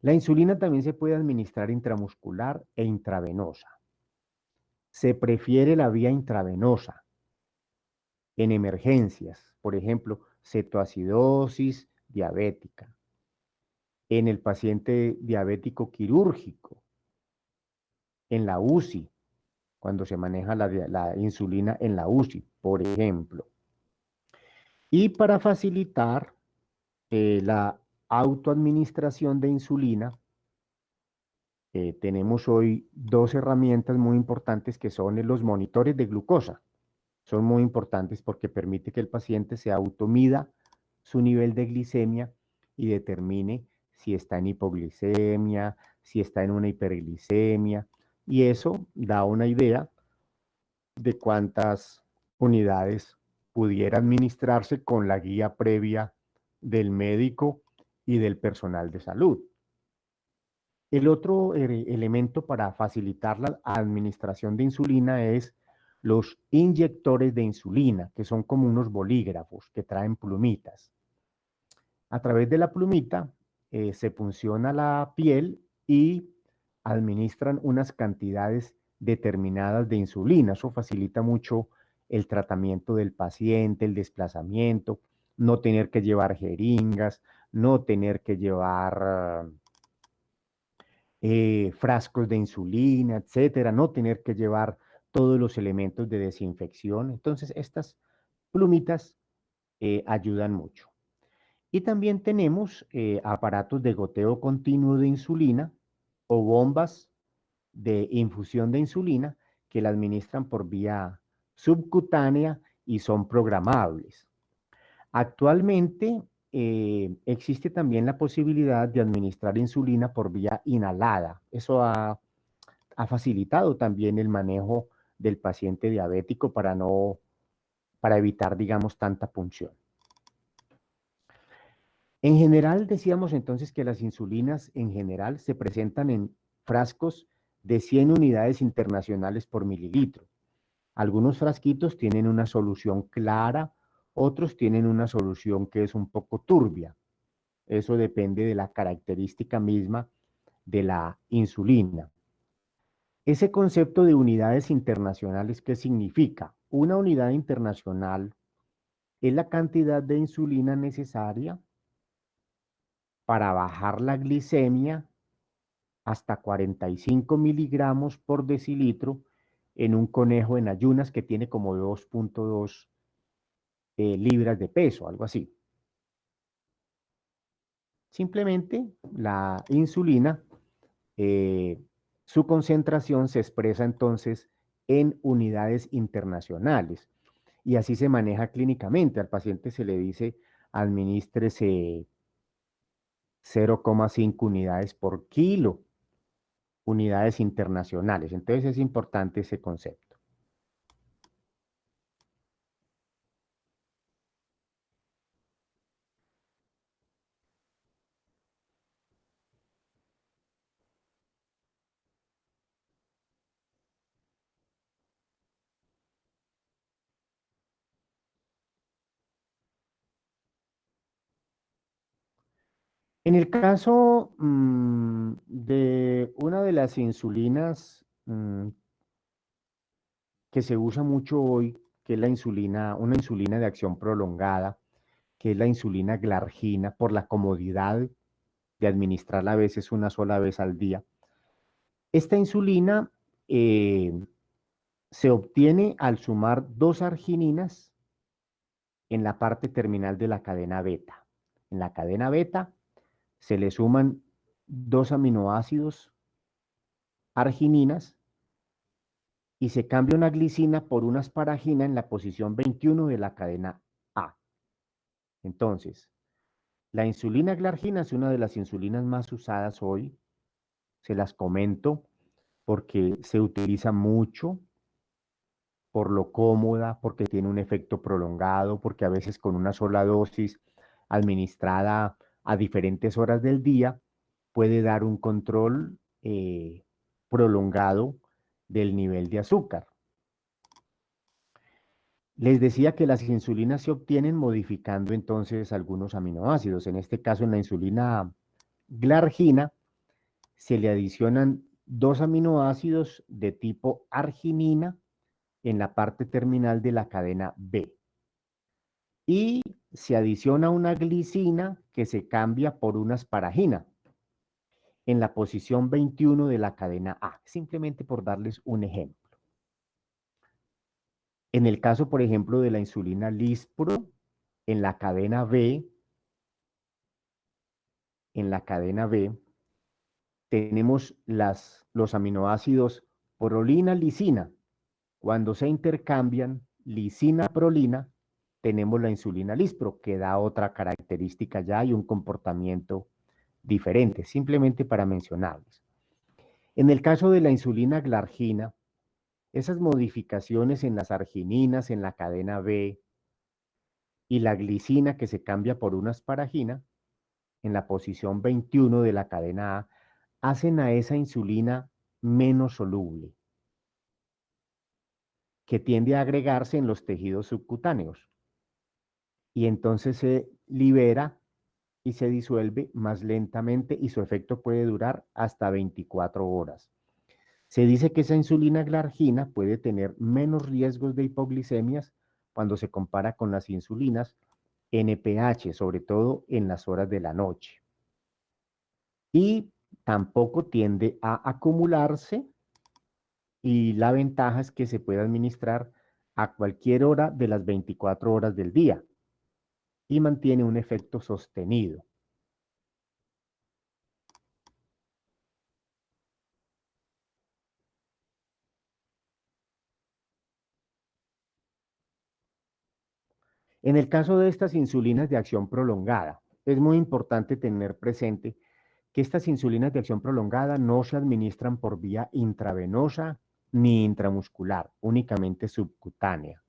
S1: La insulina también se puede administrar intramuscular e intravenosa. Se prefiere la vía intravenosa en emergencias, por ejemplo, cetoacidosis diabética, en el paciente diabético quirúrgico, en la UCI, cuando se maneja la insulina en la UCI, por ejemplo. Y para facilitar la autoadministración de insulina, tenemos hoy 2 herramientas muy importantes que son los monitores de glucosa. Son muy importantes porque permite que el paciente se automida su nivel de glicemia y determine si está en hipoglicemia, si está en una hiperglicemia, y eso da una idea de cuántas unidades pudiera administrarse con la guía previa del médico y del personal de salud. El otro elemento para facilitar la administración de insulina es los inyectores de insulina, que son como unos bolígrafos que traen plumitas. A través de la plumita se punciona la piel y administran unas cantidades determinadas de insulina. Eso facilita mucho el tratamiento del paciente, el desplazamiento, no tener que llevar jeringas, no tener que llevar frascos de insulina, etcétera, no tener que llevar todos los elementos de desinfección. Entonces, estas plumitas ayudan mucho. Y también tenemos aparatos de goteo continuo de insulina o bombas de infusión de insulina que la administran por vía subcutánea y son programables. Actualmente existe también la posibilidad de administrar insulina por vía inhalada. Eso ha facilitado también el manejo del paciente diabético para evitar, digamos, tanta punción. En general, decíamos entonces que las insulinas en general se presentan en frascos de 100 unidades internacionales por mililitro. Algunos frasquitos tienen una solución clara, otros tienen una solución que es un poco turbia. Eso depende de la característica misma de la insulina. Ese concepto de unidades internacionales, ¿qué significa? Una unidad internacional es la cantidad de insulina necesaria para bajar la glicemia hasta 45 miligramos por decilitro en un conejo en ayunas que tiene como 2,2 libras de peso, algo así. Simplemente la insulina, su concentración se expresa entonces en unidades internacionales y así se maneja clínicamente. Al paciente se le dice administrese 0,5 unidades por kilo unidades internacionales. Entonces es importante ese concepto. En el caso de una de las insulinas que se usa mucho hoy, que es la insulina, una insulina de acción prolongada, que es la insulina glargina, por la comodidad de administrarla a veces una sola vez al día. Esta insulina se obtiene al sumar dos argininas en la parte terminal de la cadena beta. En la cadena beta se le suman dos aminoácidos argininas y se cambia una glicina por una asparagina en la posición 21 de la cadena A. Entonces, la insulina glargina es una de las insulinas más usadas hoy. Se las comento porque se utiliza mucho, por lo cómoda, porque tiene un efecto prolongado, porque a veces con una sola dosis administrada a diferentes horas del día puede dar un control prolongado del nivel de azúcar. Les decía que las insulinas se obtienen modificando entonces algunos aminoácidos. En este caso, en la insulina glargina, se le adicionan dos aminoácidos de tipo arginina en la parte terminal de la cadena B. Y se adiciona una glicina que se cambia por una asparagina en la posición 21 de la cadena A, simplemente por darles un ejemplo. En el caso, por ejemplo, de la insulina Lispro, en la cadena B, tenemos los aminoácidos prolina, lisina. Cuando se intercambian lisina, prolina, tenemos la insulina Lispro, que da otra característica ya y un comportamiento diferente, simplemente para mencionarles. En el caso de la insulina glargina, esas modificaciones en las argininas en la cadena B y la glicina que se cambia por una asparagina en la posición 21 de la cadena A, hacen a esa insulina menos soluble, que tiende a agregarse en los tejidos subcutáneos. Y entonces se libera y se disuelve más lentamente y su efecto puede durar hasta 24 horas. Se dice que esa insulina glargina puede tener menos riesgos de hipoglicemias cuando se compara con las insulinas NPH, sobre todo en las horas de la noche. Y tampoco tiende a acumularse y la ventaja es que se puede administrar a cualquier hora de las 24 horas del día y mantiene un efecto sostenido. En el caso de estas insulinas de acción prolongada, es muy importante tener presente que estas insulinas de acción prolongada no se administran por vía intravenosa ni intramuscular, únicamente subcutánea.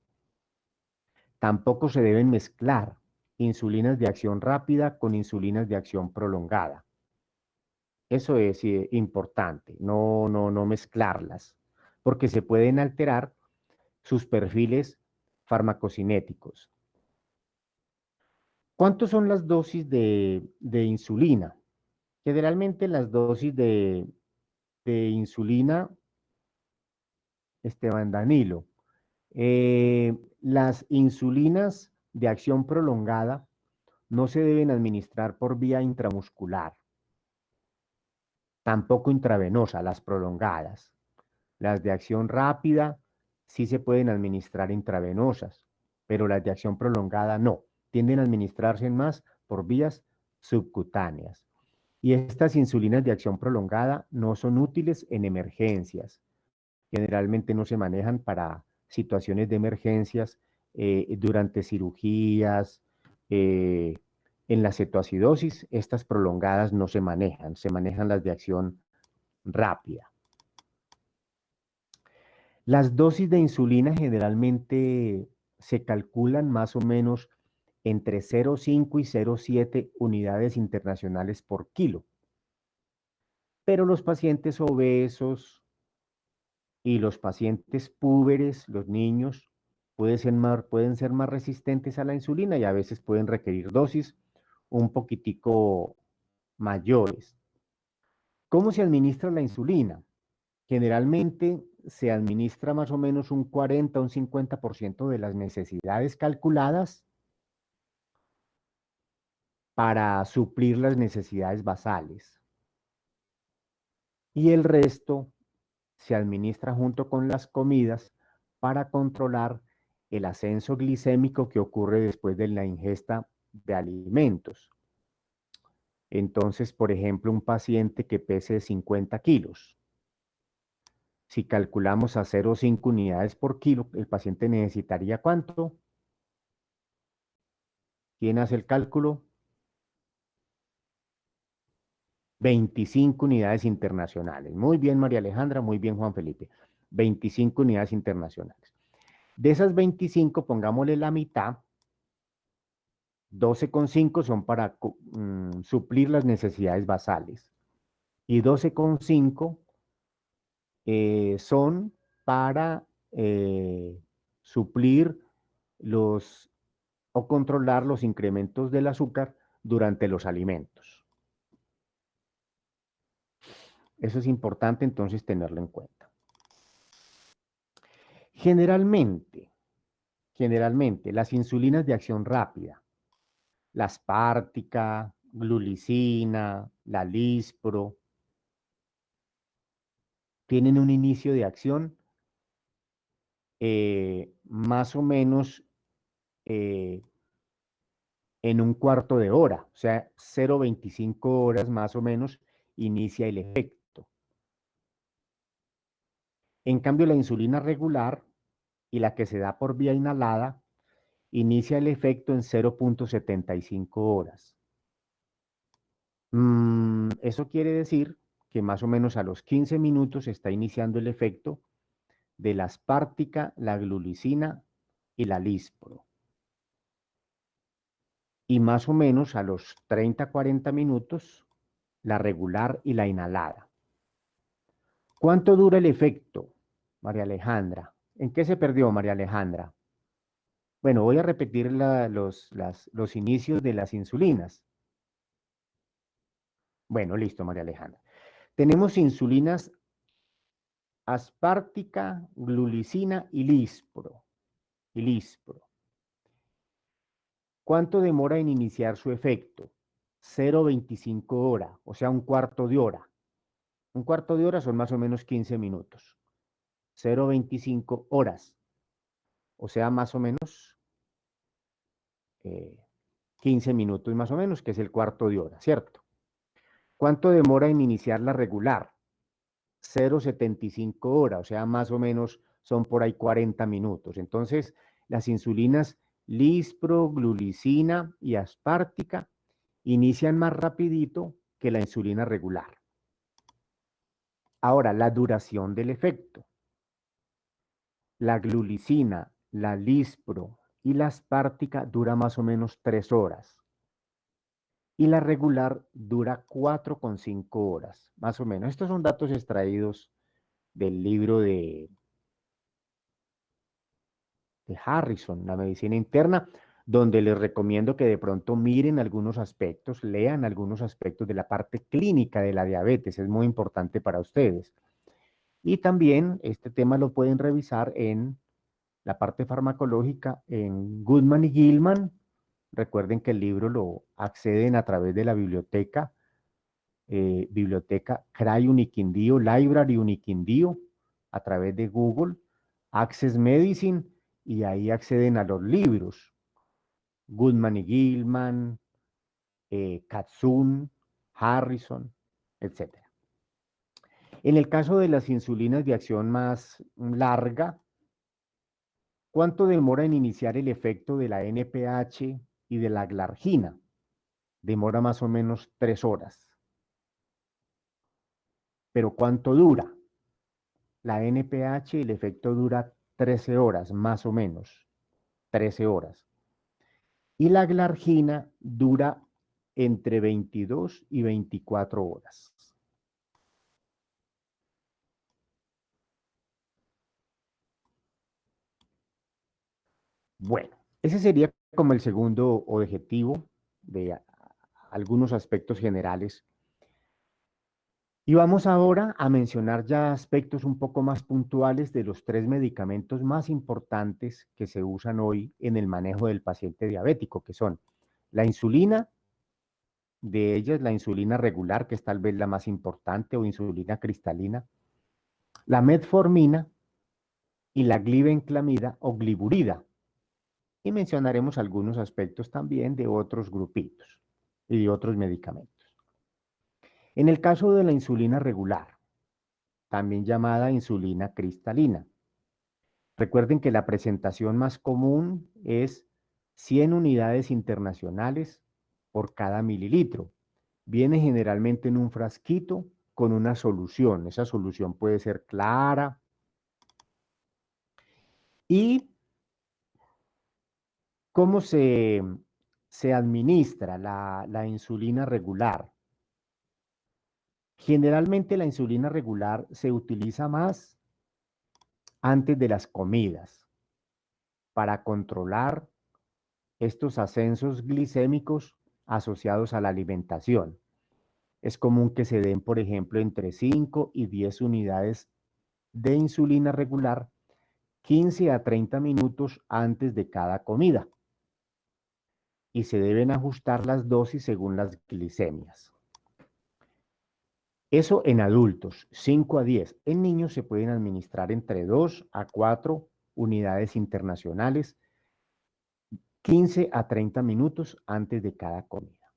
S1: Tampoco se deben mezclar insulinas de acción rápida con insulinas de acción prolongada. Eso es importante, no mezclarlas, porque se pueden alterar sus perfiles farmacocinéticos. ¿Cuántas son las dosis de insulina? Generalmente las dosis de insulina, Esteban Danilo, las insulinas de acción prolongada no se deben administrar por vía intramuscular, tampoco intravenosa, las prolongadas. Las de acción rápida sí se pueden administrar intravenosas, pero las de acción prolongada no, tienden a administrarse más por vías subcutáneas. Y estas insulinas de acción prolongada no son útiles en emergencias. Generalmente no se manejan para situaciones de emergencias durante cirugías. En la cetoacidosis, estas prolongadas no se manejan las de acción rápida. Las dosis de insulina generalmente se calculan más o menos entre 0,5 y 0,7 unidades internacionales por kilo. Pero los pacientes obesos y los pacientes púberes, los niños, pueden ser más resistentes a la insulina y a veces pueden requerir dosis un poquitico mayores. ¿Cómo se administra la insulina? Generalmente se administra más o menos un 40 o un 50% de las necesidades calculadas para suplir las necesidades basales. Y el resto se administra junto con las comidas para controlar el ascenso glicémico que ocurre después de la ingesta de alimentos. Entonces, por ejemplo, un paciente que pese 50 kilos, si calculamos a 0,5 unidades por kilo, el paciente necesitaría ¿cuánto? ¿Quién hace el cálculo? 25 unidades internacionales. Muy bien, María Alejandra, muy bien, Juan Felipe. 25 unidades internacionales. De esas 25, pongámosle la mitad, 12,5 son para suplir las necesidades basales y 12,5 son para suplir los o controlar los incrementos del azúcar durante los alimentos. Eso es importante entonces tenerlo en cuenta. Generalmente, las insulinas de acción rápida, la Aspártica, glulicina, la Lispro, tienen un inicio de acción más o menos en un cuarto de hora, o sea, 0,25 horas más o menos inicia el efecto. En cambio, la insulina regular y la que se da por vía inhalada inicia el efecto en 0,75 horas. Eso quiere decir que más o menos a los 15 minutos está iniciando el efecto de la Aspártica, la glulicina y la Lispro. Y más o menos a los 30-40 minutos la regular y la inhalada. ¿Cuánto dura el efecto, María Alejandra? ¿En qué se perdió, María Alejandra? Bueno, voy a repetir los inicios de las insulinas. Bueno, listo, María Alejandra. Tenemos insulinas Aspártica, glulicina y Lispro. ¿Cuánto demora en iniciar su efecto? 0,25 horas, o sea, un cuarto de hora. Un cuarto de hora son más o menos 15 minutos. 0,25 horas, o sea, más o menos 15 minutos más o menos, que es el cuarto de hora, ¿cierto? ¿Cuánto demora en iniciar la regular? 0,75 horas, o sea, más o menos son por ahí 40 minutos. Entonces, las insulinas Lispro, glulicina y Aspártica inician más rapidito que la insulina regular. Ahora, la duración del efecto. La glulicina, la Lispro y la Aspártica dura más o menos 3 horas. Y la regular dura 4,5 horas, más o menos. Estos son datos extraídos del libro de Harrison, La medicina interna, donde les recomiendo que de pronto miren algunos aspectos, lean algunos aspectos de la parte clínica de la diabetes, es muy importante para ustedes. Y también este tema lo pueden revisar en la parte farmacológica en Goodman y Gilman. Recuerden que el libro lo acceden a través de la biblioteca CRY Uniquindío, Library Uniquindío, a través de Google, Access Medicine, y ahí acceden a los libros, Goodman y Gilman, Katzun, Harrison, etc. En el caso de las insulinas de acción más larga, ¿cuánto demora en iniciar el efecto de la NPH y de la glargina? Demora más o menos 3 horas. Pero ¿cuánto dura? La NPH, el efecto dura 13 horas, más o menos, 13 horas. Y la glargina dura entre 22 y 24 horas. Bueno, ese sería como el segundo objetivo de algunos aspectos generales. Y vamos ahora a mencionar ya aspectos un poco más puntuales de los 3 medicamentos más importantes que se usan hoy en el manejo del paciente diabético, que son la insulina, de ellas la insulina regular, que es tal vez la más importante, o insulina cristalina, la metformina y la glibenclamida o gliburida. Y mencionaremos algunos aspectos también de otros grupitos y de otros medicamentos. En el caso de la insulina regular, también llamada insulina cristalina, recuerden que la presentación más común es 100 unidades internacionales por cada mililitro. Viene generalmente en un frasquito con una solución. Esa solución puede ser clara. ¿Y cómo se administra la insulina regular? Generalmente la insulina regular se utiliza más antes de las comidas para controlar estos ascensos glicémicos asociados a la alimentación. Es común que se den, por ejemplo, entre 5 y 10 unidades de insulina regular 15 a 30 minutos antes de cada comida. Y se deben ajustar las dosis según las glicemias. Eso en adultos, 5 a 10. En niños se pueden administrar entre 2 a 4 unidades internacionales, 15 a 30 minutos antes de cada comida.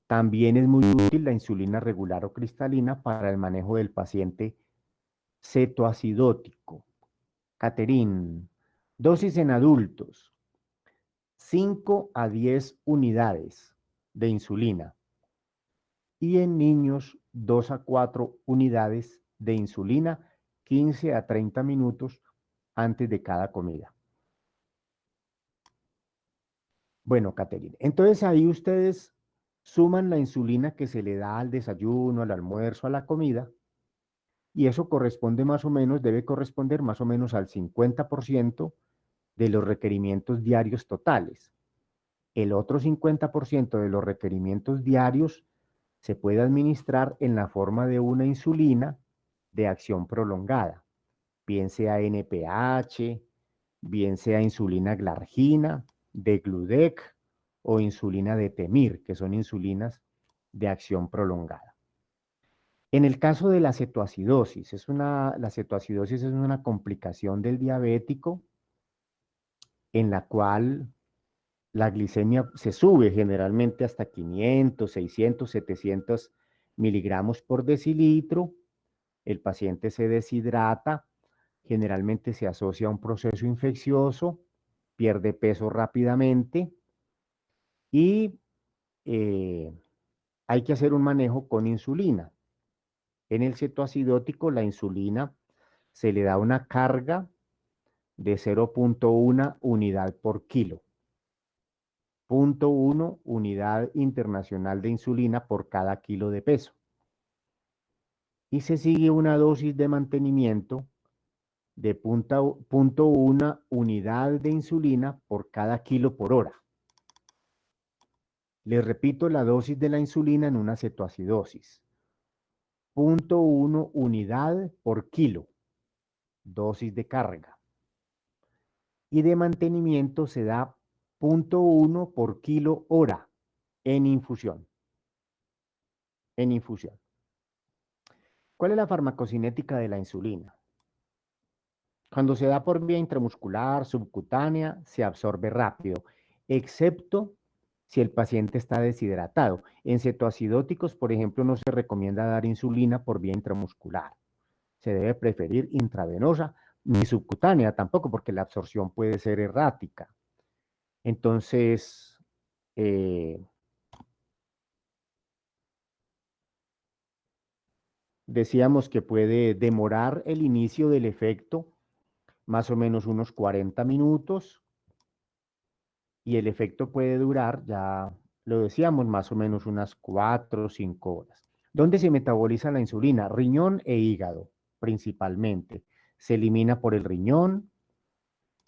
S1: También es muy útil la insulina regular o cristalina para el manejo del paciente cetoacidótico. Caterín, dosis en adultos, 5 a 10 unidades de insulina. Y en niños, 2 a 4 unidades de insulina, 15 a 30 minutos antes de cada comida. Bueno, Caterina, entonces ahí ustedes suman la insulina que se le da al desayuno, al almuerzo, a la comida, y eso corresponde más o menos, debe corresponder más o menos al 50% de los requerimientos diarios totales. El otro 50% de los requerimientos diarios se puede administrar en la forma de una insulina de acción prolongada, bien sea NPH, bien sea insulina glargina, de Gludec o insulina de Temir, que son insulinas de acción prolongada. En el caso de la cetoacidosis, la cetoacidosis es una complicación del diabético en la cual la glicemia se sube generalmente hasta 500, 600, 700 miligramos por decilitro. El paciente se deshidrata, generalmente se asocia a un proceso infeccioso, pierde peso rápidamente y hay que hacer un manejo con insulina. En el cetoacidótico, la insulina se le da una carga de 0.1 unidad por kilo. 0.1 unidad internacional de insulina por cada kilo de peso. Y se sigue una dosis de mantenimiento de 0.1 unidad de insulina por cada kilo por hora. Les repito la dosis de la insulina en una cetoacidosis. 0.1 unidad por kilo, dosis de carga. Y de mantenimiento se da 0.1 por kilo hora en infusión. En infusión. ¿Cuál es la farmacocinética de la insulina? Cuando se da por vía intramuscular, subcutánea, se absorbe rápido, excepto si el paciente está deshidratado. En cetoacidóticos, por ejemplo, no se recomienda dar insulina por vía intramuscular. Se debe preferir intravenosa, ni subcutánea tampoco, porque la absorción puede ser errática. Entonces, 0.1 decíamos que puede demorar el inicio del efecto más o menos unos 40 minutos y el efecto puede durar, ya lo decíamos, más o menos unas 4 o 5 horas. ¿Dónde se metaboliza la insulina? Riñón e hígado, principalmente. Se elimina por el riñón.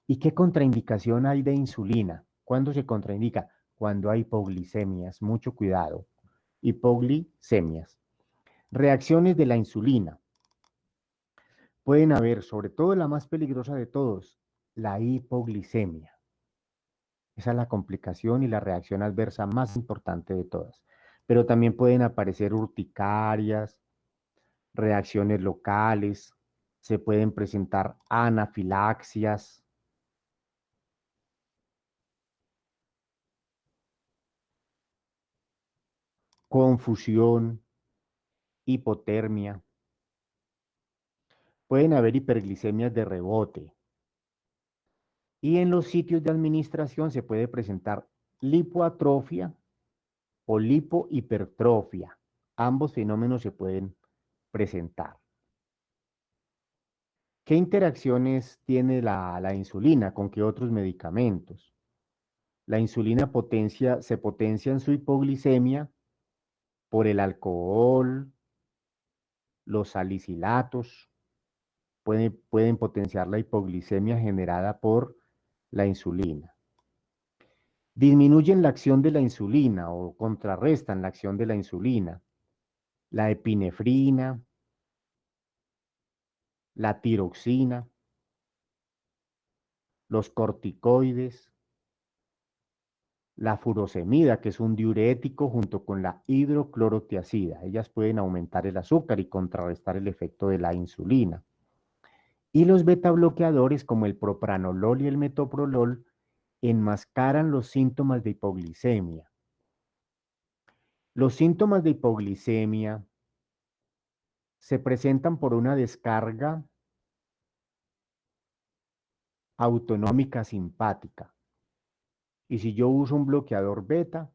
S1: ¿Y qué contraindicación hay de insulina? ¿Cuándo se contraindica? Cuando hay hipoglicemias, mucho cuidado. Hipoglicemias. Reacciones de la insulina. Pueden haber, sobre todo la más peligrosa de todos, la hipoglicemia. Esa es la complicación y la reacción adversa más importante de todas. Pero también pueden aparecer urticarias, reacciones locales, se pueden presentar anafilaxias, confusión, hipotermia. Pueden haber hiperglicemias de rebote. Y en los sitios de administración se puede presentar lipoatrofia o lipohipertrofia. Ambos fenómenos se pueden presentar. ¿Qué interacciones tiene la insulina? ¿Con qué otros medicamentos? La insulina se potencia en su hipoglicemia por el alcohol, los salicilatos, pueden potenciar la hipoglicemia generada por la insulina. Disminuyen la acción de la insulina o contrarrestan la acción de la insulina. La epinefrina, la tiroxina, los corticoides, la furosemida, que es un diurético, junto con la hidroclorotiazida. Ellas pueden aumentar el azúcar y contrarrestar el efecto de la insulina. Y los beta bloqueadores, como el propranolol y el metoprolol, enmascaran los síntomas de hipoglicemia. Los síntomas de hipoglicemia se presentan por una descarga autonómica simpática. Y si yo uso un bloqueador beta,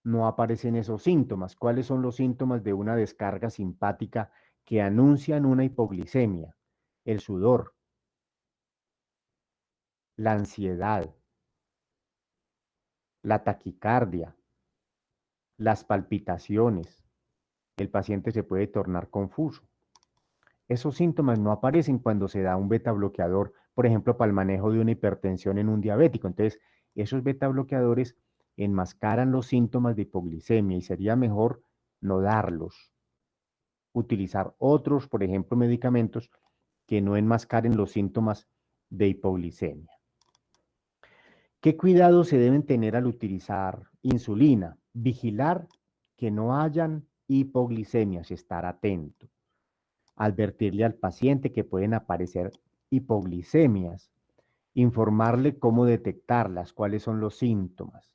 S1: no aparecen esos síntomas. ¿Cuáles son los síntomas de una descarga simpática que anuncian una hipoglicemia? El sudor, la ansiedad, la taquicardia, las palpitaciones. El paciente se puede tornar confuso. Esos síntomas no aparecen cuando se da un beta bloqueador, por ejemplo, para el manejo de una hipertensión en un diabético. Entonces, esos beta bloqueadores enmascaran los síntomas de hipoglicemia y sería mejor no darlos. Utilizar otros, por ejemplo, medicamentos que no enmascaren los síntomas de hipoglicemia. ¿Qué cuidados se deben tener al utilizar insulina? Vigilar que no hayan hipoglicemias, estar atento. Advertirle al paciente que pueden aparecer hipoglicemias, informarle cómo detectarlas, cuáles son los síntomas,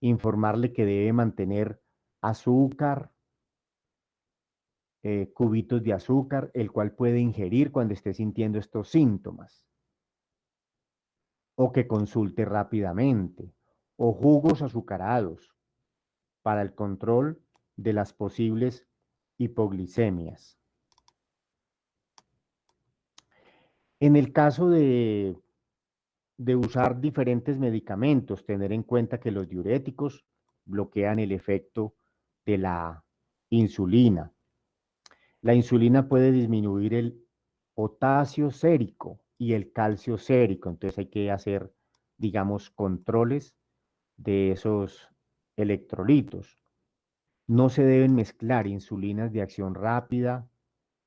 S1: informarle que debe mantener azúcar, cubitos de azúcar, el cual puede ingerir cuando esté sintiendo estos síntomas, o que consulte rápidamente, o jugos azucarados para el control de las posibles hipoglicemias. En el caso de usar diferentes medicamentos, tener en cuenta que los diuréticos bloquean el efecto de la insulina. La insulina puede disminuir el potasio sérico y el calcio sérico, entonces hay que hacer, digamos, controles de esos electrolitos. No se deben mezclar insulinas de acción rápida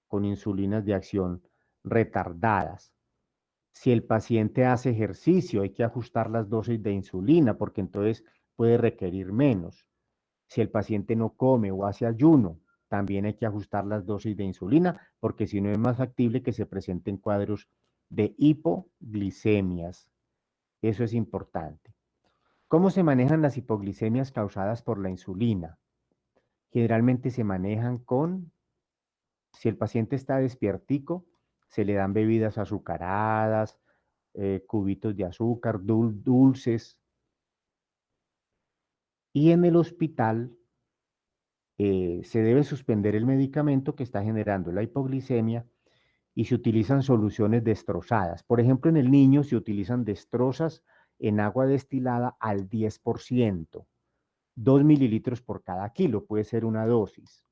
S1: con insulinas de acción retardadas. Si el paciente hace ejercicio, hay que ajustar las dosis de insulina porque entonces puede requerir menos. Si el paciente no come o hace ayuno, también hay que ajustar las dosis de insulina porque si no es más factible que se presenten cuadros de hipoglicemias. Eso es importante. ¿Cómo se manejan las hipoglicemias causadas por la insulina? Generalmente se manejan si el paciente está despiertico, se le dan bebidas azucaradas, cubitos de azúcar, dulces. Y en el hospital se debe suspender el medicamento que está generando la hipoglicemia y se utilizan soluciones destrozadas. Por ejemplo, en el niño se utilizan destrozas en agua destilada al 10%, 2 mililitros por cada kilo, puede ser una dosis.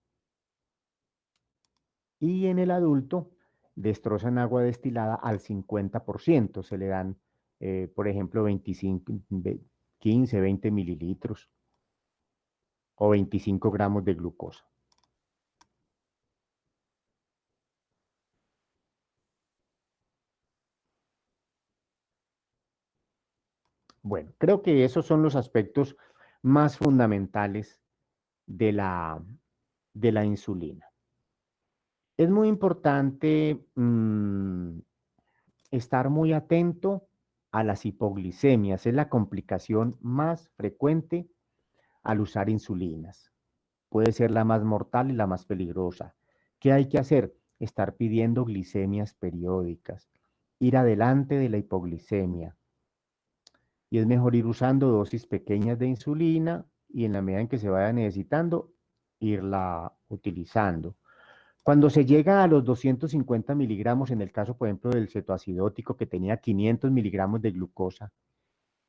S1: Y en el adulto destrozan agua destilada al 50%, se le dan, por ejemplo, 25, 15, 20 mililitros o 25 gramos de glucosa. Bueno, creo que esos son los aspectos más fundamentales de la insulina. Es muy importante estar muy atento a las hipoglicemias. Es la complicación más frecuente al usar insulinas. Puede ser la más mortal y la más peligrosa. ¿Qué hay que hacer? Estar pidiendo glicemias periódicas, ir adelante de la hipoglicemia. Y es mejor ir usando dosis pequeñas de insulina y en la medida en que se vaya necesitando, irla utilizando. Cuando se llega a los 250 miligramos, en el caso, por ejemplo, del cetoacidótico que tenía 500 miligramos de glucosa,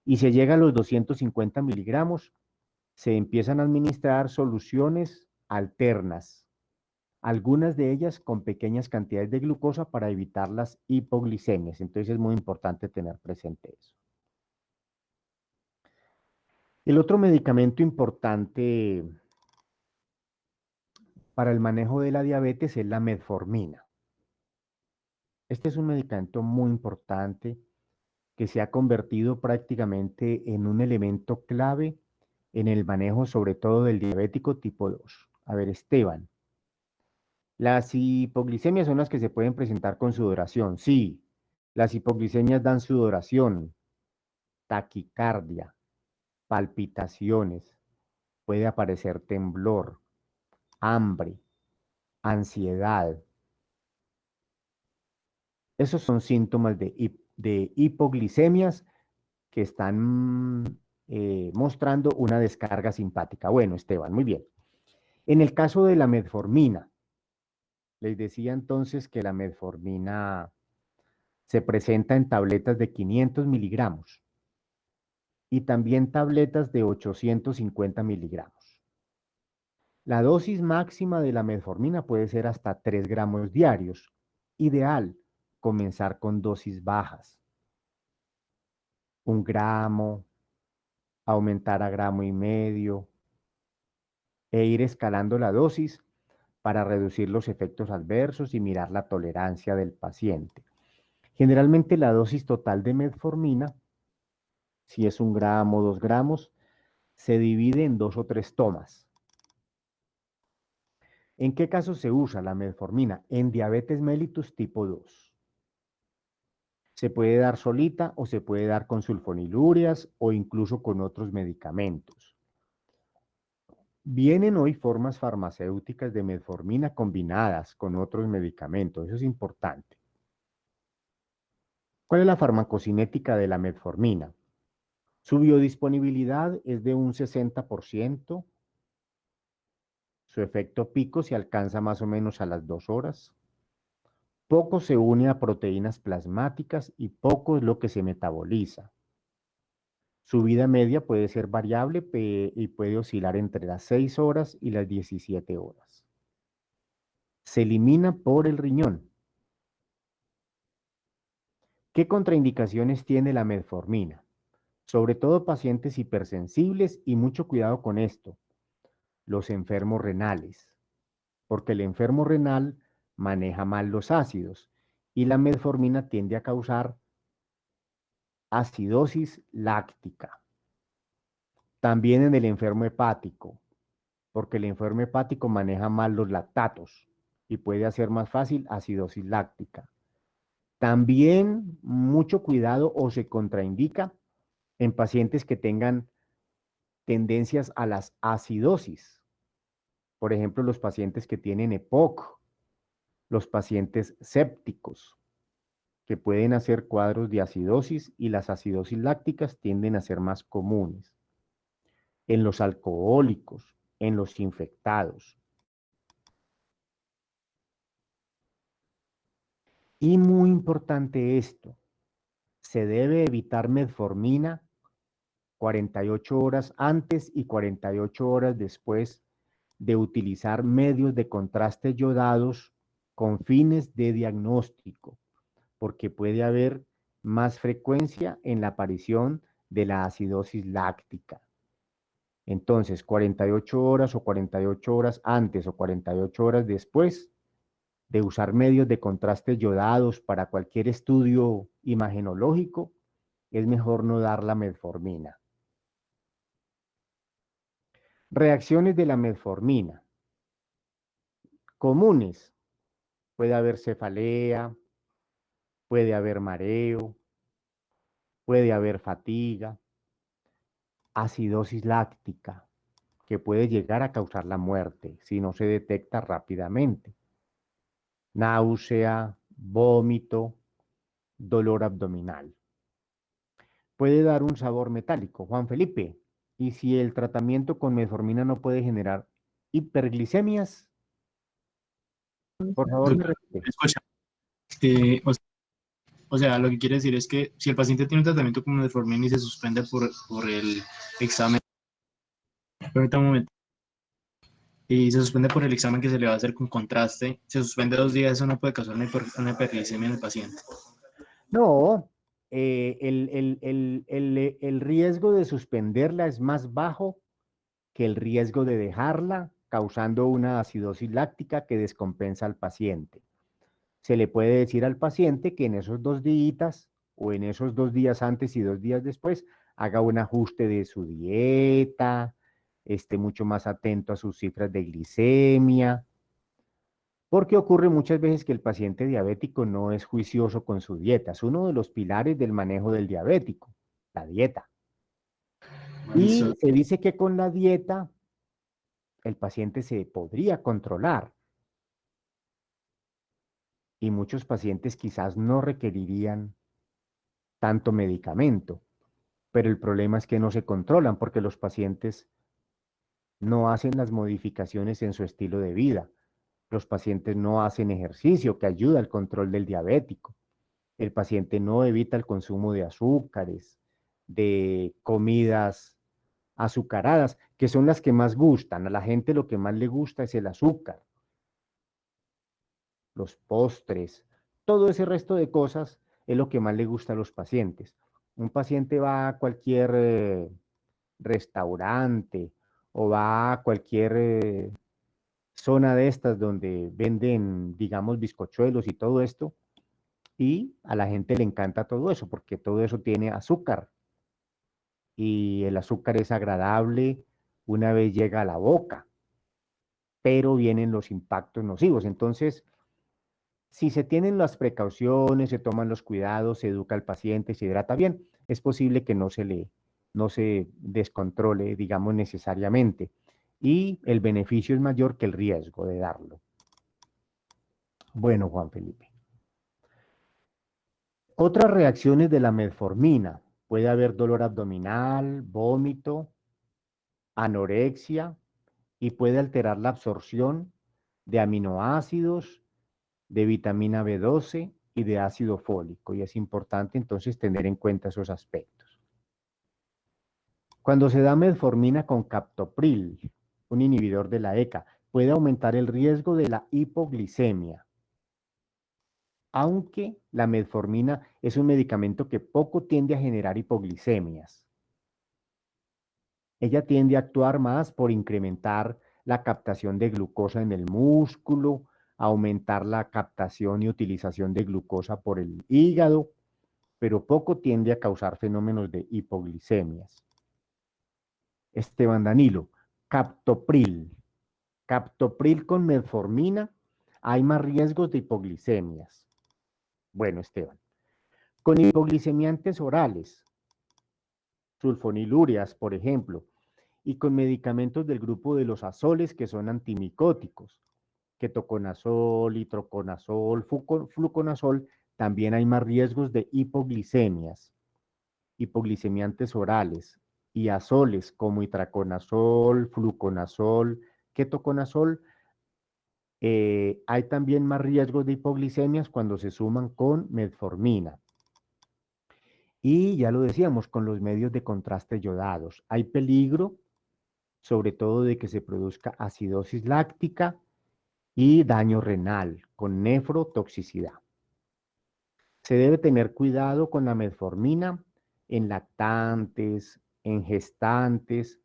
S1: y se llega a los 250 miligramos, se empiezan a administrar soluciones alternas, algunas de ellas con pequeñas cantidades de glucosa para evitar las hipoglicemias. Entonces es muy importante tener presente eso. El otro medicamento importante para el manejo de la diabetes es la metformina. Este es un medicamento muy importante que se ha convertido prácticamente en un elemento clave en el manejo sobre todo del diabético tipo 2. A ver, Esteban, las hipoglicemias son las que se pueden presentar con sudoración. Sí, las hipoglicemias dan sudoración, taquicardia, palpitaciones, puede aparecer temblor, hambre, ansiedad. Esos son síntomas de hipoglicemias que están mostrando una descarga simpática. Bueno, Esteban, muy bien. En el caso de la metformina, les decía entonces que la metformina se presenta en tabletas de 500 miligramos y también tabletas de 850 miligramos. La dosis máxima de la metformina puede ser hasta 3 gramos diarios. Ideal, comenzar con dosis bajas. 1 gramo, aumentar a 1,5 gramos e ir escalando la dosis para reducir los efectos adversos y mirar la tolerancia del paciente. Generalmente la dosis total de metformina, si es 1 gramo, 2 gramos, se divide en 2 o 3 tomas. ¿En qué caso se usa la metformina? En diabetes mellitus tipo 2. Se puede dar solita o se puede dar con sulfonilurias o incluso con otros medicamentos. Vienen hoy formas farmacéuticas de metformina combinadas con otros medicamentos, eso es importante. ¿Cuál es la farmacocinética de la metformina? Su biodisponibilidad es de un 60%, su efecto pico se alcanza más o menos a las 2 horas, poco se une a proteínas plasmáticas y poco es lo que se metaboliza. Su vida media puede ser variable y puede oscilar entre las 6 horas y las 17 horas. Se elimina por el riñón. ¿Qué contraindicaciones tiene la metformina? Sobre todo pacientes hipersensibles y mucho cuidado con esto, los enfermos renales, porque el enfermo renal maneja mal los ácidos y la metformina tiende a causar acidosis láctica. También en el enfermo hepático, porque el enfermo hepático maneja mal los lactatos y puede hacer más fácil acidosis láctica. También mucho cuidado o se contraindica en pacientes que tengan tendencias a las acidosis. Por ejemplo, los pacientes que tienen EPOC, los pacientes sépticos, que pueden hacer cuadros de acidosis y las acidosis lácticas tienden a ser más comunes. En los alcohólicos, en los infectados. Y muy importante esto, se debe evitar metformina 48 horas antes y 48 horas después de utilizar medios de contraste yodados con fines de diagnóstico, porque puede haber más frecuencia en la aparición de la acidosis láctica. Entonces, 48 horas o 48 horas antes o 48 horas después de usar medios de contraste yodados para cualquier estudio imagenológico, es mejor no dar la metformina. Reacciones de la metformina. Comunes. Puede haber cefalea, puede haber mareo, puede haber fatiga, acidosis láctica, que puede llegar a causar la muerte si no se detecta rápidamente. Náusea, vómito, dolor abdominal. Puede dar un sabor metálico. Juan Felipe, ¿y si el tratamiento con metformina no puede generar hiperglicemias? Por favor, me
S2: Doctor,
S1: repite.
S2: escucha, eh, o, o sea, lo que quiere decir es que si el paciente tiene un tratamiento como metformina y se suspende por el examen, permítame un momento, y se suspende por el examen que se le va a hacer con contraste, se suspende 2 días, eso no puede causar una hiperglicemia en el paciente.
S1: No, el riesgo de suspenderla es más bajo que el riesgo de dejarla, causando una acidosis láctica que descompensa al paciente. Se le puede decir al paciente que en esos 2 días o en esos 2 días antes y 2 días después haga un ajuste de su dieta, esté mucho más atento a sus cifras de glicemia, porque ocurre muchas veces que el paciente diabético no es juicioso con su dieta. Es uno de los pilares del manejo del diabético, la dieta. Y
S2: Listo.
S1: se dice que con la dieta el paciente se podría controlar y muchos pacientes quizás no requerirían tanto medicamento, pero el problema es que no se controlan porque los pacientes no hacen las modificaciones en su estilo de vida. Los pacientes no hacen ejercicio que ayuda al control del diabético. El paciente no evita el consumo de azúcares, de comidas azucaradas, que son las que más gustan. A la gente lo que más le gusta es el azúcar, los postres, todo ese resto de cosas es lo que más le gusta a los pacientes. Un paciente va a cualquier restaurante o va a cualquier zona de estas donde venden, digamos, bizcochuelos y todo esto, y a la gente le encanta todo eso porque todo eso tiene azúcar y el azúcar es agradable una vez llega a la boca, pero vienen los impactos nocivos. Entonces, si se tienen las precauciones, se toman los cuidados, se educa al paciente, se hidrata bien, es posible que no se descontrole, digamos, necesariamente. Y el beneficio es mayor que el riesgo de darlo. Bueno, Juan Felipe. Otras reacciones de la metformina. Puede haber dolor abdominal, vómito, anorexia y puede alterar la absorción de aminoácidos, de vitamina B12 y de ácido fólico. Y es importante entonces tener en cuenta esos aspectos. Cuando se da metformina con captopril, un inhibidor de la ECA, puede aumentar el riesgo de la hipoglicemia, aunque la metformina es un medicamento que poco tiende a generar hipoglicemias. Ella tiende a actuar más por incrementar la captación de glucosa en el músculo, aumentar la captación y utilización de glucosa por el hígado, pero poco tiende a causar fenómenos de hipoglicemias. Esteban Danilo, captopril. Captopril con metformina, hay más riesgos de hipoglicemias. Bueno, Esteban, con hipoglicemiantes orales, sulfonilúreas, por ejemplo, y con medicamentos del grupo de los azoles que son antimicóticos, ketoconazol, itraconazol, fluconazol, también hay más riesgos de hipoglicemias, hipoglicemiantes orales y azoles como itraconazol, fluconazol, ketoconazol, hay también más riesgo de hipoglicemias cuando se suman con metformina. Y ya lo decíamos, con los medios de contraste yodados. Hay peligro, sobre todo de que se produzca acidosis láctica y daño renal con nefrotoxicidad. Se debe tener cuidado con la metformina en lactantes, en gestantes,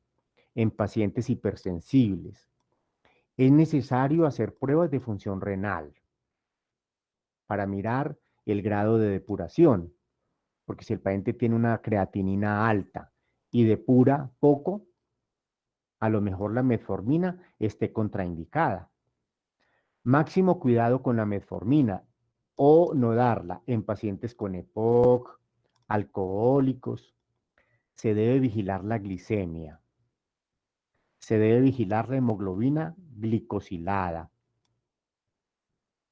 S1: en pacientes hipersensibles. Es necesario hacer pruebas de función renal para mirar el grado de depuración, porque si el paciente tiene una creatinina alta y depura poco, a lo mejor la metformina esté contraindicada. Máximo cuidado con la metformina o no darla en pacientes con EPOC, alcohólicos. Se debe vigilar la glicemia. Se debe vigilar la hemoglobina glicosilada.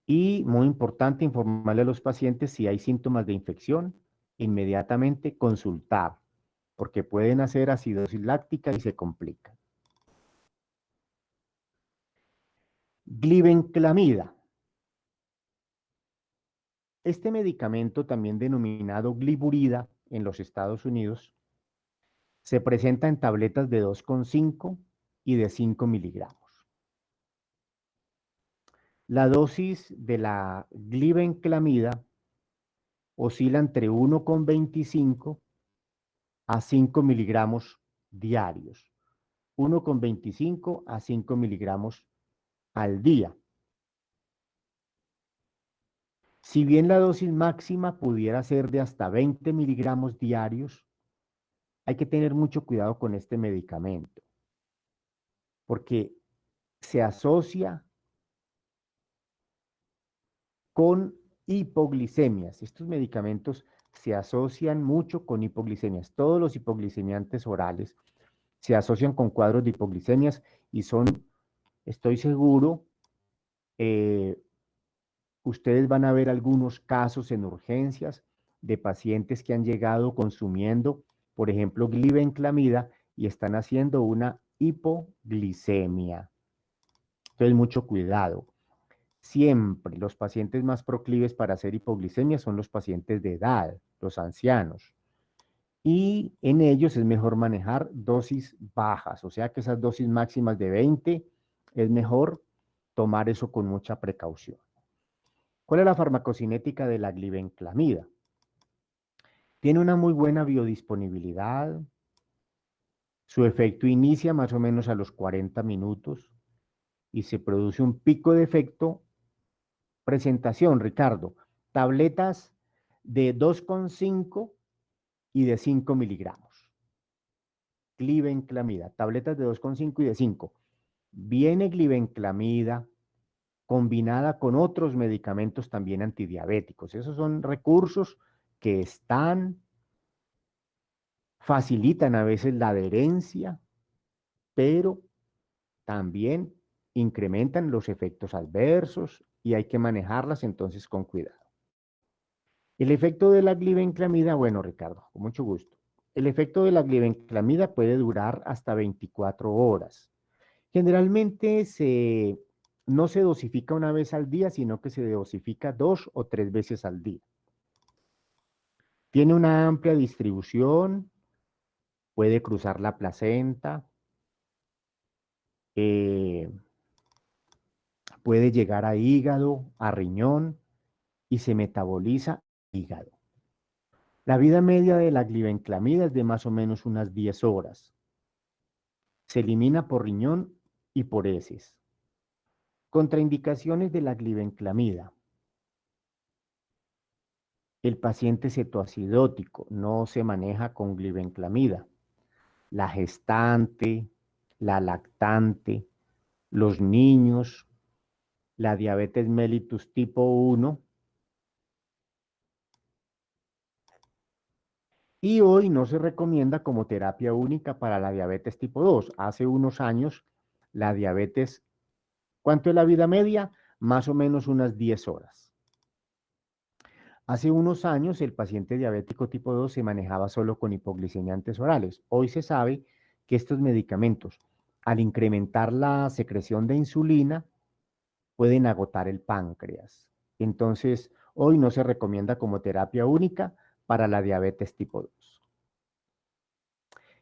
S1: Y muy importante informarle a los pacientes si hay síntomas de infección, inmediatamente consultar, porque pueden hacer acidosis láctica y se complica. Glibenclamida. Este medicamento, también denominado gliburida en los Estados Unidos, se presenta en tabletas de 2,5 y de 5 miligramos. La dosis de la glibenclamida oscila entre 1,25 a 5 miligramos diarios. 1,25 a 5 miligramos al día. Si bien la dosis máxima pudiera ser de hasta 20 miligramos diarios, hay que tener mucho cuidado con este medicamento, porque se asocia con hipoglicemias. Estos medicamentos se asocian mucho con hipoglicemias. Todos los hipoglicemiantes orales se asocian con cuadros de hipoglicemias y son, estoy seguro, ustedes van a ver algunos casos en urgencias de pacientes que han llegado consumiendo, por ejemplo, glibenclamida y están haciendo una hipoglicemia. Entonces, mucho cuidado. Siempre los pacientes más proclives para hacer hipoglicemia son los pacientes de edad, los ancianos. Y en ellos es mejor manejar dosis bajas, o sea que esas dosis máximas de 20 es mejor tomar eso con mucha precaución. ¿Cuál es la farmacocinética de la glibenclamida? Tiene una muy buena biodisponibilidad. Su efecto inicia más o menos a los 40 minutos y se produce un pico de efecto. Presentación, Ricardo. Tabletas de 2,5 y de 5 miligramos. Glibenclamida. Tabletas de 2,5 y de 5. Viene glibenclamida combinada con otros medicamentos también antidiabéticos. Esos son recursos que facilitan a veces la adherencia, pero también incrementan los efectos adversos y hay que manejarlas entonces con cuidado. El efecto de la glibenclamida, bueno, Ricardo, con mucho gusto. El efecto de la glibenclamida puede durar hasta 24 horas. Generalmente no se dosifica una vez al día, sino que se dosifica 2 o 3 veces al día. Tiene una amplia distribución, puede cruzar la placenta, puede llegar a hígado, a riñón y se metaboliza en hígado. La vida media de la glibenclamida es de más o menos unas 10 horas. Se elimina por riñón y por heces. Contraindicaciones de la glibenclamida. El paciente cetoacidótico no se maneja con glibenclamida. La gestante, la lactante, los niños, la diabetes mellitus tipo 1. Y hoy no se recomienda como terapia única para la diabetes tipo 2. Hace unos años, la diabetes, ¿cuánto es la vida media? Más o menos unas 10 horas. Hace unos años el paciente diabético tipo 2 se manejaba solo con hipoglicemiantes orales. Hoy se sabe que estos medicamentos, al incrementar la secreción de insulina, pueden agotar el páncreas. Entonces, hoy no se recomienda como terapia única para la diabetes tipo 2.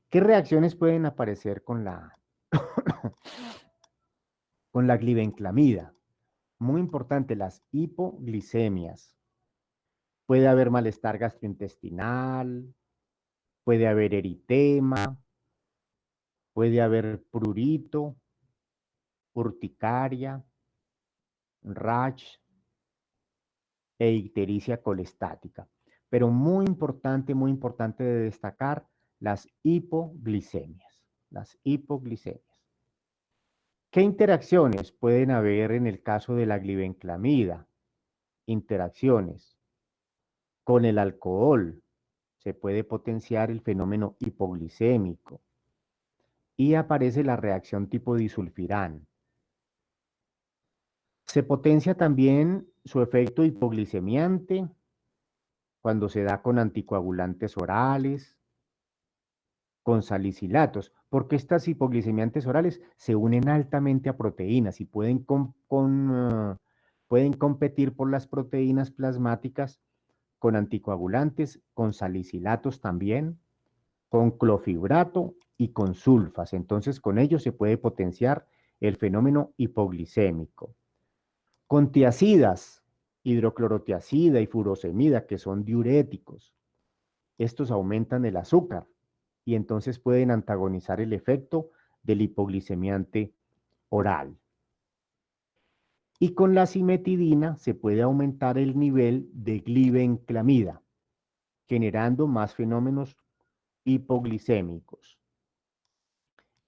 S1: ¿Qué reacciones pueden aparecer con la glibenclamida? Muy importante, las hipoglicemias. Puede haber malestar gastrointestinal, puede haber eritema, puede haber prurito, urticaria, rash e ictericia colestática. Pero muy importante de destacar las hipoglicemias. Las hipoglicemias. ¿Qué interacciones pueden haber en el caso de la glibenclamida? Interacciones con el alcohol. Se puede potenciar el fenómeno hipoglicémico y aparece la reacción tipo disulfirán. Se potencia también su efecto hipoglicemiante cuando se da con anticoagulantes orales, con salicilatos, porque estas hipoglicemiantes orales se unen altamente a proteínas y pueden competir por las proteínas plasmáticas con anticoagulantes, con salicilatos también, con clofibrato y con sulfas. Entonces, con ello se puede potenciar el fenómeno hipoglicémico. Con tiacidas, hidroclorotiacida y furosemida, que son diuréticos. Estos aumentan el azúcar y entonces pueden antagonizar el efecto del hipoglicemiante oral. Y con la cimetidina se puede aumentar el nivel de glibenclamida, generando más fenómenos hipoglicémicos.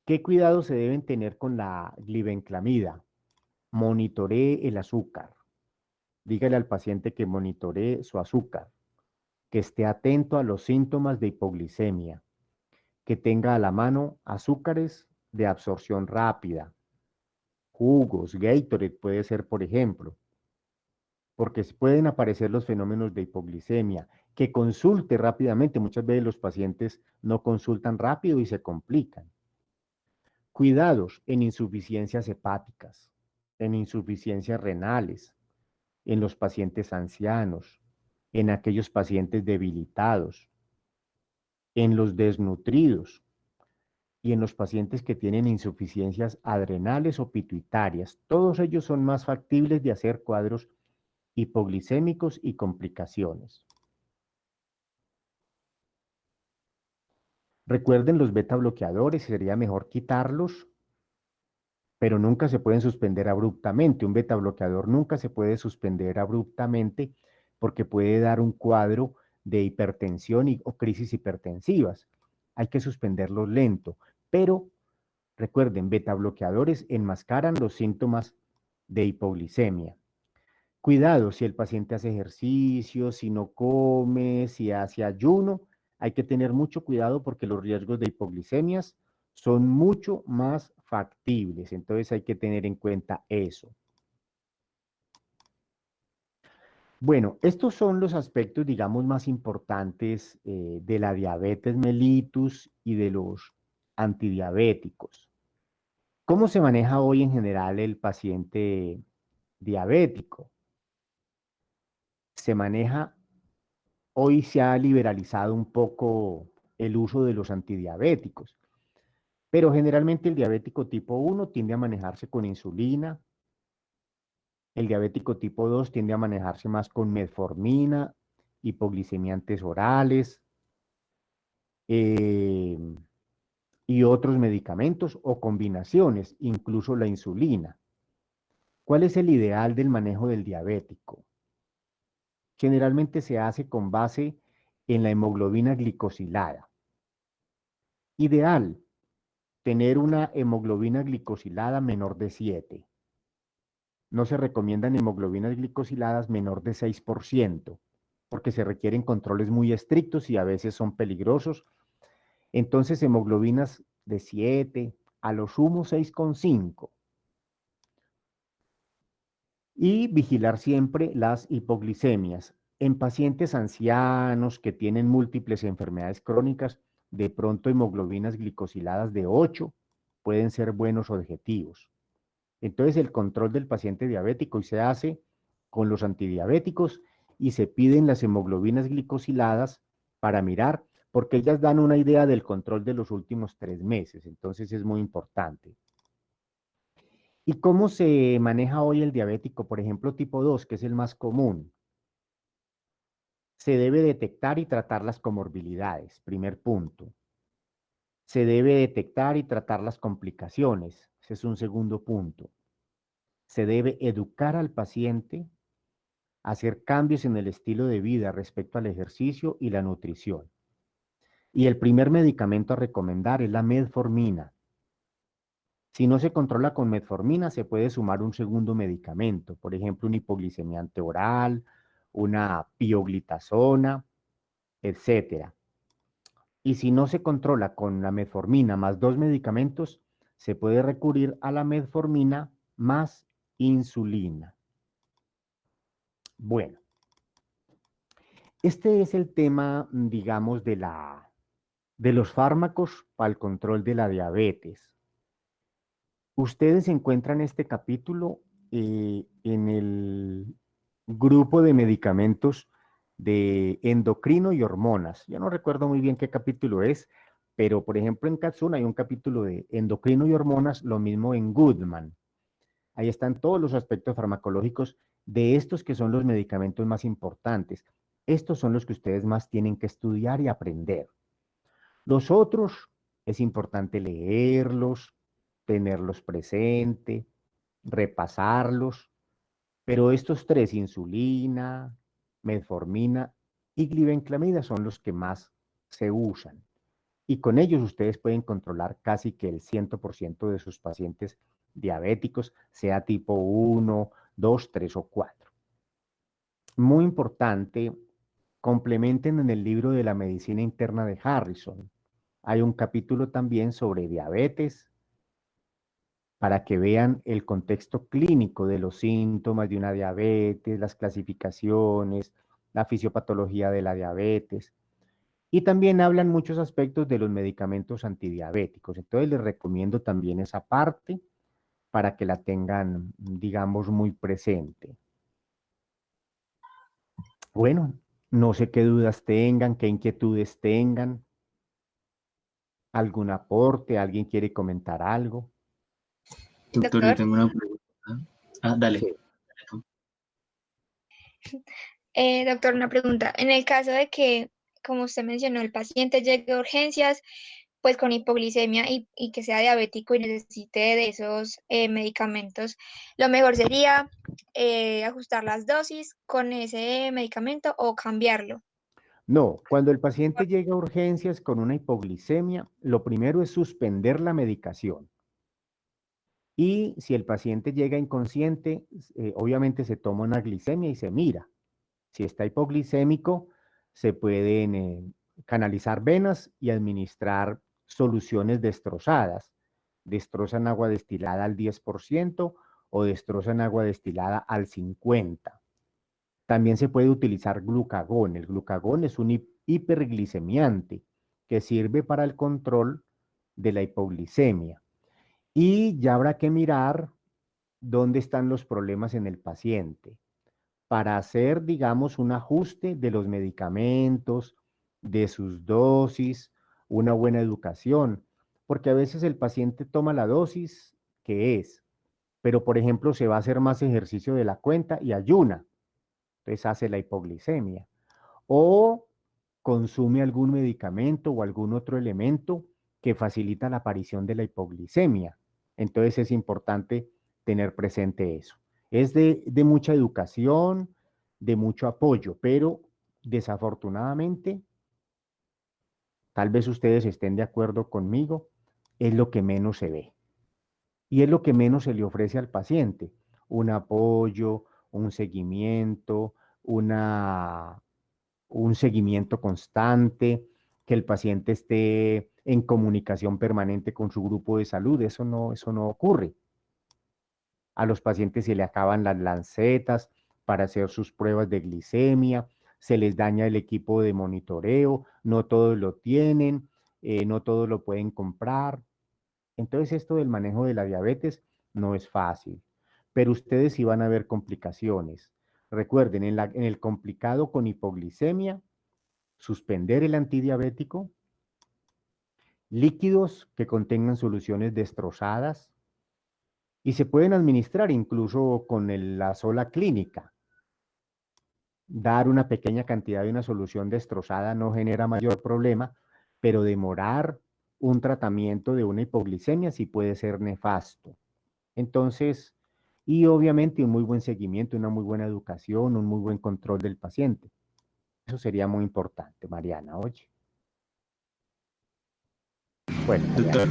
S1: ¿Qué cuidados se deben tener con la glibenclamida? Monitoree el azúcar. Dígale al paciente que monitoree su azúcar, que esté atento a los síntomas de hipoglicemia, que tenga a la mano azúcares de absorción rápida, jugos, Gatorade puede ser, por ejemplo, porque pueden aparecer los fenómenos de hipoglicemia, que consulte rápidamente. Muchas veces los pacientes no consultan rápido y se complican. Cuidados en insuficiencias hepáticas, en insuficiencias renales, en los pacientes ancianos, en aquellos pacientes debilitados, en los desnutridos y en los pacientes que tienen insuficiencias adrenales o pituitarias. Todos ellos son más factibles de hacer cuadros hipoglicémicos y complicaciones. Recuerden los beta bloqueadores, sería mejor quitarlos, pero nunca se pueden suspender abruptamente. Un beta bloqueador nunca se puede suspender abruptamente porque puede dar un cuadro de hipertensión o crisis hipertensivas. Hay que suspenderlos lento, pero recuerden, beta bloqueadores enmascaran los síntomas de hipoglicemia. Cuidado, si el paciente hace ejercicio, si no come, si hace ayuno, hay que tener mucho cuidado porque los riesgos de hipoglicemias son mucho más factibles. Entonces hay que tener en cuenta eso. Bueno, estos son los aspectos, digamos, más importantes de la diabetes mellitus y de los antidiabéticos. ¿Cómo se maneja hoy en general el paciente diabético? Se maneja, hoy se ha liberalizado un poco el uso de los antidiabéticos, pero generalmente el diabético tipo 1 tiende a manejarse con insulina, el diabético tipo 2 tiende a manejarse más con metformina, hipoglicemiantes orales eh, y otros medicamentos o combinaciones, incluso la insulina. ¿Cuál es el ideal del manejo del diabético? Generalmente se hace con base en la hemoglobina glicosilada. Ideal, tener una hemoglobina glicosilada menor de 7. No se recomiendan hemoglobinas glicosiladas menor de 6%, porque se requieren controles muy estrictos y a veces son peligrosos. Entonces, hemoglobinas de 7, a lo sumo 6,5. Y vigilar siempre las hipoglicemias. En pacientes ancianos que tienen múltiples enfermedades crónicas, de pronto hemoglobinas glicosiladas de 8 pueden ser buenos objetivos. Entonces el control del paciente diabético se hace con los antidiabéticos y se piden las hemoglobinas glicosiladas para mirar, porque ellas dan una idea del control de los últimos 3 meses, entonces es muy importante. ¿Y cómo se maneja hoy el diabético, por ejemplo, tipo 2, que es el más común? Se debe detectar y tratar las comorbilidades, primer punto. Se debe detectar y tratar las complicaciones, ese es un segundo punto. Se debe educar al paciente, hacer cambios en el estilo de vida respecto al ejercicio y la nutrición. Y el primer medicamento a recomendar es la metformina. Si no se controla con metformina, se puede sumar un segundo medicamento, por ejemplo, un hipoglicemiante oral, una pioglitazona, etcétera. Y si no se controla con la metformina más 2 medicamentos, se puede recurrir a la metformina más insulina. Bueno, este es el tema, digamos, de los fármacos para el control de la diabetes. Ustedes encuentran este capítulo en el grupo de medicamentos de endocrino y hormonas. Yo no recuerdo muy bien qué capítulo es, pero por ejemplo en Katsun hay un capítulo de endocrino y hormonas, lo mismo en Goodman. Ahí están todos los aspectos farmacológicos de estos que son los medicamentos más importantes. Estos son los que ustedes más tienen que estudiar y aprender. Los otros es importante leerlos, tenerlos presente, repasarlos, pero estos tres, insulina, metformina y glibenclamida, son los que más se usan. Y con ellos ustedes pueden controlar casi que el 100% de sus pacientes diabéticos, sea tipo 1, 2, 3 o 4. Muy importante, complementen en el libro de la medicina interna de Harrison. Hay un capítulo también sobre diabetes para que vean el contexto clínico de los síntomas de una diabetes, las clasificaciones, la fisiopatología de la diabetes. Y también hablan muchos aspectos de los medicamentos antidiabéticos. Entonces les recomiendo también esa parte para que la tengan, digamos, muy presente. Bueno, no sé qué dudas tengan, qué inquietudes tengan, algún aporte, alguien quiere comentar algo.
S2: Doctor, yo
S3: Doctor,
S2: tengo una pregunta. Dale.
S1: Sí.
S3: doctor, una pregunta. En el caso de que, como usted mencionó, el paciente llegue a urgencias, pues con hipoglicemia y que sea diabético y necesite de esos medicamentos, lo mejor sería ajustar las dosis con ese medicamento o cambiarlo.
S1: No, cuando el paciente llega a urgencias con una hipoglicemia, lo primero es suspender la medicación. Y si el paciente llega inconsciente, obviamente se toma una glicemia y se mira. Si está hipoglicémico, se pueden canalizar venas y administrar soluciones destrozadas. Destrozan agua destilada al 10% o destrozan agua destilada al 50%. También se puede utilizar glucagón. El glucagón es un hiperglicemiante que sirve para el control de la hipoglicemia. Y ya habrá que mirar dónde están los problemas en el paciente para hacer, digamos, un ajuste de los medicamentos, de sus dosis, una buena educación, porque a veces el paciente toma la dosis que es, pero por ejemplo se va a hacer más ejercicio de la cuenta y ayuna, entonces hace la hipoglicemia, o consume algún medicamento o algún otro elemento que facilita la aparición de la hipoglicemia. Entonces es importante tener presente eso. Es de mucha educación, de mucho apoyo, pero desafortunadamente, tal vez ustedes estén de acuerdo conmigo, es lo que menos se ve. Y es lo que menos se le ofrece al paciente, un apoyo, un seguimiento, un seguimiento constante, que el paciente esté en comunicación permanente con su grupo de salud. Eso no ocurre. A los pacientes se le acaban las lancetas para hacer sus pruebas de glicemia, se les daña el equipo de monitoreo, no todos lo tienen, no todos lo pueden comprar. Entonces esto del manejo de la diabetes no es fácil, pero ustedes sí van a ver complicaciones. Recuerden, en el complicado con hipoglicemia, suspender el antidiabético, líquidos que contengan soluciones destrozadas y se pueden administrar incluso con la sola clínica. Dar una pequeña cantidad de una solución destrozada no genera mayor problema, pero demorar un tratamiento de una hipoglicemia sí puede ser nefasto. Entonces, y obviamente un muy buen seguimiento, una muy buena educación, un muy buen control del paciente. Eso sería muy importante, Mariana, oye. Bueno, Mariana.
S2: Doctor,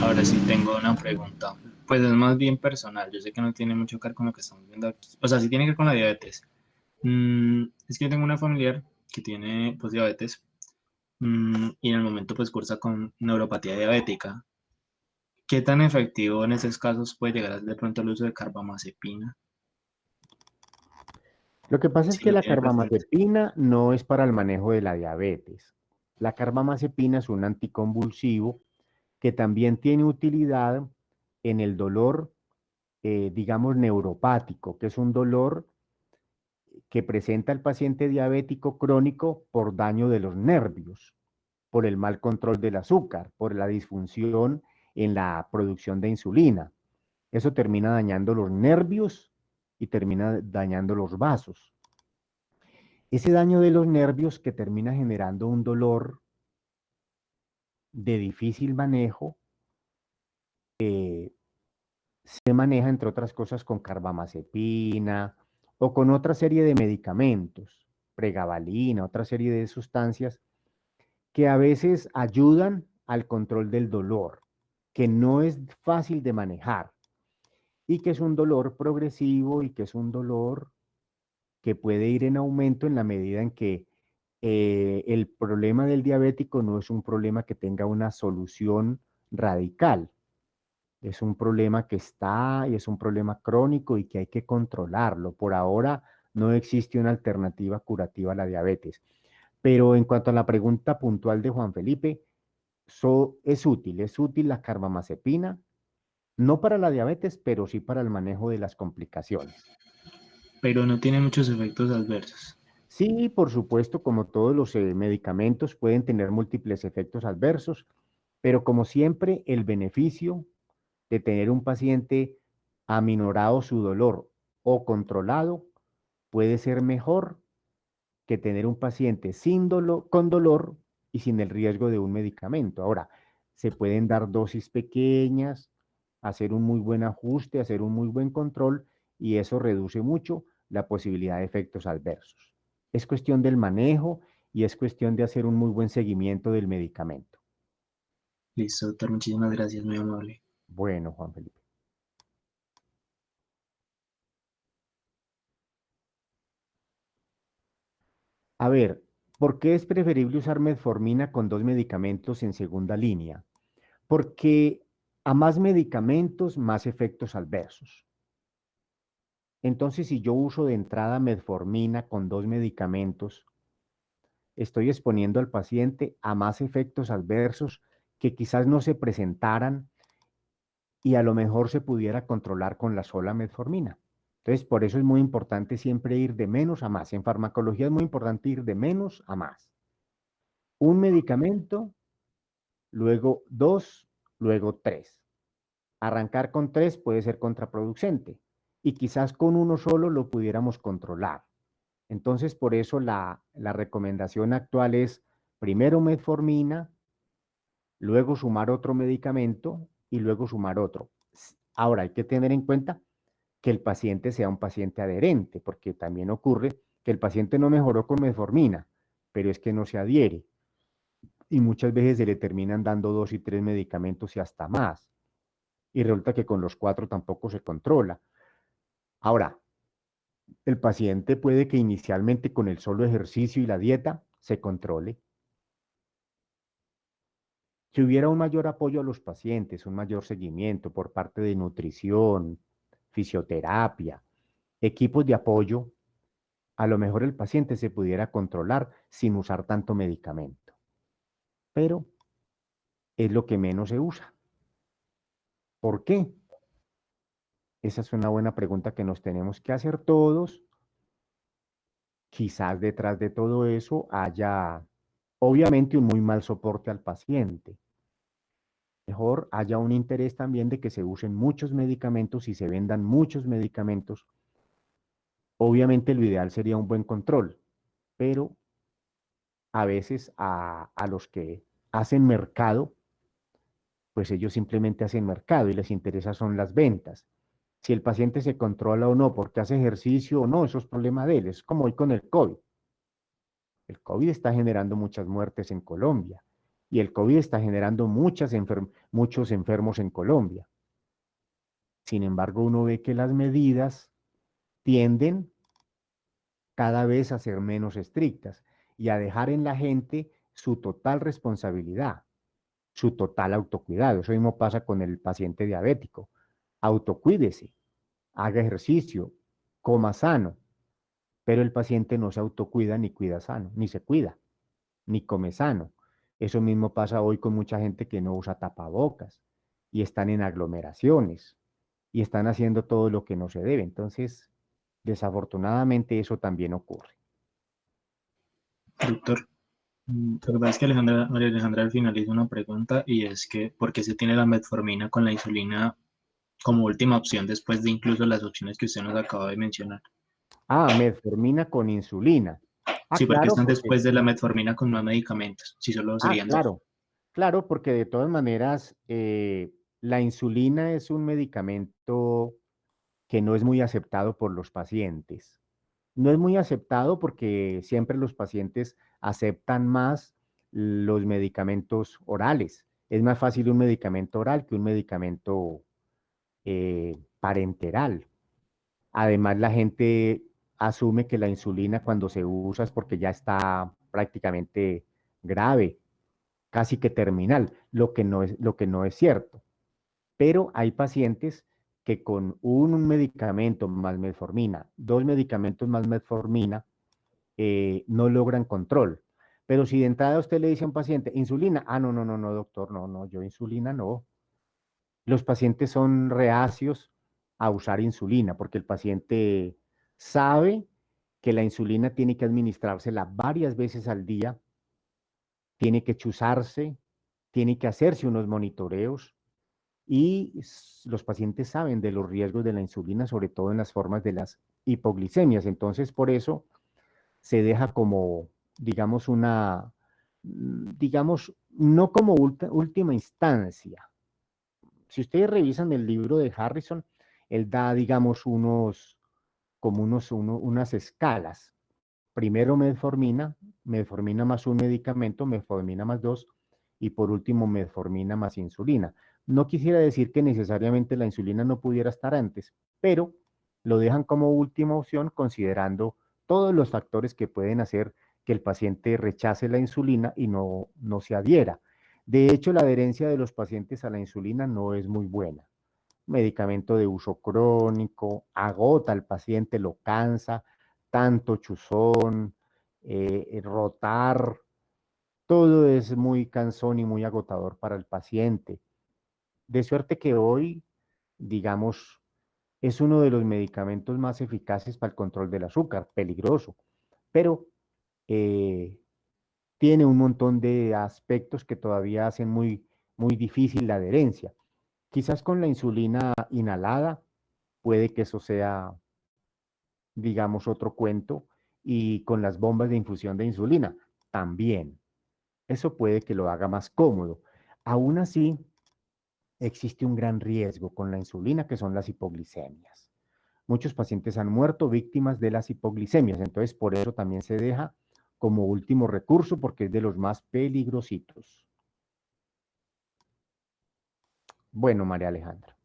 S2: ahora sí tengo una pregunta. Pues es más bien personal. Yo sé que no tiene mucho que ver con lo que estamos viendo aquí. O sea, sí tiene que ver con la diabetes. Es que yo tengo una familiar que tiene pues diabetes y en el momento pues cursa con neuropatía diabética. ¿Qué tan efectivo en esos casos puede llegar a ser de pronto el uso de carbamazepina?
S1: Lo que pasa es
S2: Si
S1: que
S2: lo
S1: la
S2: tiene presente.
S1: carbamazepina no es para el manejo de la diabetes. La carbamazepina es un anticonvulsivo que también tiene utilidad en el dolor, digamos, neuropático, que es un dolor que presenta el paciente diabético crónico por daño de los nervios, por el mal control del azúcar, por la disfunción en la producción de insulina. Eso termina dañando los nervios y termina dañando los vasos. Ese daño de los nervios que termina generando un dolor de difícil manejo, se maneja, entre otras cosas, con carbamazepina o con otra serie de medicamentos, pregabalina, otra serie de sustancias que a veces ayudan al control del dolor, que no es fácil de manejar y que es un dolor progresivo y que es un dolor que puede ir en aumento en la medida en que el problema del diabético no es un problema que tenga una solución radical. Es un problema que está y es un problema crónico y que hay que controlarlo. Por ahora no existe una alternativa curativa a la diabetes. Pero en cuanto a la pregunta puntual de Juan Felipe, es útil la carbamazepina, no para la diabetes, pero sí para el manejo de las complicaciones.
S2: Pero no tiene muchos efectos adversos.
S1: Sí, por supuesto, como todos los medicamentos pueden tener múltiples efectos adversos, pero como siempre, el beneficio de tener un paciente aminorado su dolor o controlado puede ser mejor que tener un paciente sin dolor, con dolor y sin el riesgo de un medicamento. Ahora, se pueden dar dosis pequeñas, hacer un muy buen ajuste, hacer un muy buen control y eso reduce mucho la posibilidad de efectos adversos. Es cuestión del manejo y es cuestión de hacer un muy buen seguimiento del medicamento.
S2: Listo, doctor, muchísimas gracias, muy amable.
S1: Bueno, Juan Felipe. A ver, ¿por qué es preferible usar metformina con dos medicamentos en segunda línea? Porque a más medicamentos, más efectos adversos. Entonces, si yo uso de entrada metformina con dos medicamentos, estoy exponiendo al paciente a más efectos adversos que quizás no se presentaran y a lo mejor se pudiera controlar con la sola metformina. Entonces, por eso es muy importante siempre ir de menos a más. En farmacología es muy importante ir de menos a más. Un medicamento, luego dos, luego tres. Arrancar con tres puede ser contraproducente y quizás con uno solo lo pudiéramos controlar. Entonces, por eso la recomendación actual es primero metformina, luego sumar otro medicamento y luego sumar otro. Ahora, hay que tener en cuenta que el paciente sea un paciente adherente, porque también ocurre que el paciente no mejoró con metformina, pero es que no se adhiere. Y muchas veces se le terminan dando dos y tres medicamentos y hasta más. Y resulta que con los cuatro tampoco se controla. Ahora, el paciente puede que inicialmente con el solo ejercicio y la dieta se controle. Si hubiera un mayor apoyo a los pacientes, un mayor seguimiento por parte de nutrición, fisioterapia, equipos de apoyo, a lo mejor el paciente se pudiera controlar sin usar tanto medicamento, pero es lo que menos se usa. ¿Por qué? Esa es una buena pregunta que nos tenemos que hacer todos. Quizás detrás de todo eso haya, obviamente, un muy mal soporte al paciente. Mejor haya un interés también de que se usen muchos medicamentos y se vendan muchos medicamentos. Obviamente lo ideal sería un buen control, pero a veces a los que hacen mercado, pues ellos simplemente hacen mercado y les interesa son las ventas. Si el paciente se controla o no, porque hace ejercicio o no, eso es problema de él. Es como hoy con el COVID. El COVID está generando muchas muertes en Colombia y el COVID está generando muchos enfermos en Colombia. Sin embargo, uno ve que las medidas tienden cada vez a ser menos estrictas y a dejar en la gente su total responsabilidad, su total autocuidado. Eso mismo pasa con el paciente diabético. Autocuídese, haga ejercicio, coma sano, pero el paciente no se autocuida ni cuida sano, ni se cuida, ni come sano. Eso mismo pasa hoy con mucha gente que no usa tapabocas y están en aglomeraciones y están haciendo todo lo que no se debe. Entonces, desafortunadamente eso también ocurre.
S2: Doctor, lo que pasa es que María Alejandra al final hizo una pregunta y es que ¿por qué se tiene la metformina con la insulina como última opción después de incluso las opciones que usted nos acaba de mencionar?
S1: Ah, metformina con insulina. Ah,
S2: Sí, porque
S1: claro,
S2: están
S1: porque,
S2: después de la metformina con más medicamentos, si solo
S1: ah,
S2: serían dos.
S1: claro, claro, porque de todas maneras, la insulina es un medicamento que no es muy aceptado por los pacientes. No es muy aceptado porque siempre los pacientes aceptan más los medicamentos orales. Es más fácil un medicamento oral que un medicamento parenteral. Además, la gente asume que la insulina cuando se usa es porque ya está prácticamente grave, casi que terminal, lo que no es cierto. Pero hay pacientes que con un medicamento más metformina, dos medicamentos más metformina, no logran control. Pero si de entrada usted le dice a un paciente, insulina, ah, no, no, no, no, doctor, no, no, yo insulina no. Los pacientes son reacios a usar insulina porque el paciente sabe que la insulina tiene que administrársela varias veces al día, tiene que chuzarse, tiene que hacerse unos monitoreos y los pacientes saben de los riesgos de la insulina, sobre todo en las formas de las hipoglicemias. Entonces, por eso se deja como, digamos, digamos, no como última instancia. Si ustedes revisan el libro de Harrison, él da, digamos, unas escalas. Primero metformina, metformina más un medicamento, metformina más dos, y por último metformina más insulina. No quisiera decir que necesariamente la insulina no pudiera estar antes, pero lo dejan como última opción considerando todos los factores que pueden hacer que el paciente rechace la insulina y no se adhiera. De hecho, la adherencia de los pacientes a la insulina no es muy buena. Medicamento de uso crónico, agota al paciente, lo cansa, tanto chuzón, rotar, todo es muy cansón y muy agotador para el paciente. De suerte que hoy, digamos, es uno de los medicamentos más eficaces para el control del azúcar, peligroso, pero eh, tiene un montón de aspectos que todavía hacen muy difícil la adherencia. Quizás con la insulina inhalada puede que eso sea, digamos, otro cuento, y con las bombas de infusión de insulina también. Eso puede que lo haga más cómodo. Aún así, existe un gran riesgo con la insulina, que son las hipoglicemias. Muchos pacientes han muerto víctimas de las hipoglicemias, entonces por eso también se deja como último recurso porque es de los más peligrositos. Bueno, María Alejandra.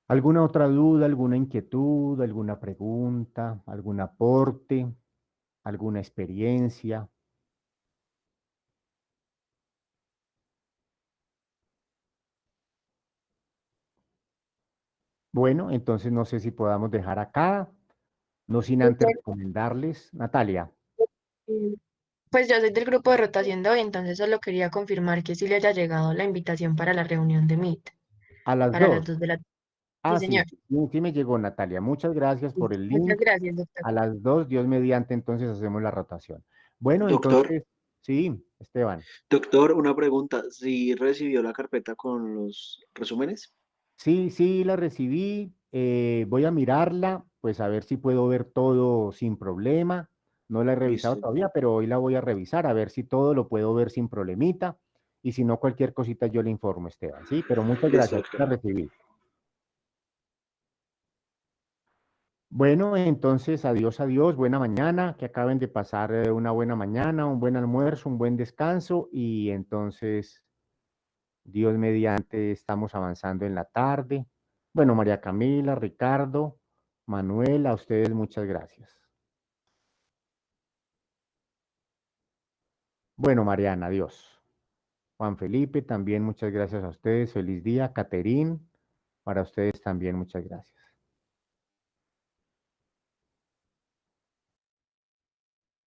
S1: ¿Alguna otra duda, alguna inquietud, alguna pregunta, algún aporte, alguna experiencia? Bueno, entonces no sé si podamos dejar acá, no sin antes
S4: Doctor,
S1: recomendarles, Natalia,
S4: mm, pues yo soy del grupo de rotación de hoy, entonces solo quería confirmar que sí le haya llegado la invitación para la reunión de Meet,
S1: a las
S4: para las
S1: 2.
S4: 2 de la tarde. Sí,
S1: Ah, sí,
S4: señor.
S1: sí, sí, sí me llegó, Natalia. Muchas gracias por el
S4: Muchas
S1: link.
S4: gracias, doctor.
S1: A las 2, Dios mediante, entonces hacemos la rotación. Bueno,
S5: Doctor,
S1: entonces, sí, Esteban.
S5: doctor, una pregunta. ¿Si recibió la carpeta con los resúmenes?
S1: Sí, sí, la recibí. Voy a mirarla, pues a ver si puedo ver todo sin problema. No la he revisado
S5: Listo.
S1: todavía, pero hoy la voy a revisar, a ver si todo lo puedo ver sin problemita. Y si no, cualquier cosita yo le informo, Esteban. Sí, pero muchas
S5: Listo,
S1: gracias, la
S5: doctor.
S1: recibí. Bueno, entonces, adiós, adiós, buena mañana, que acaben de pasar una buena mañana, un buen almuerzo, un buen descanso y entonces, Dios mediante, estamos avanzando en la tarde. Bueno, María Camila, Ricardo, Manuel, a ustedes muchas gracias. Bueno, Mariana, adiós. Juan Felipe, también muchas gracias a ustedes, feliz día. Caterín, para ustedes también muchas gracias.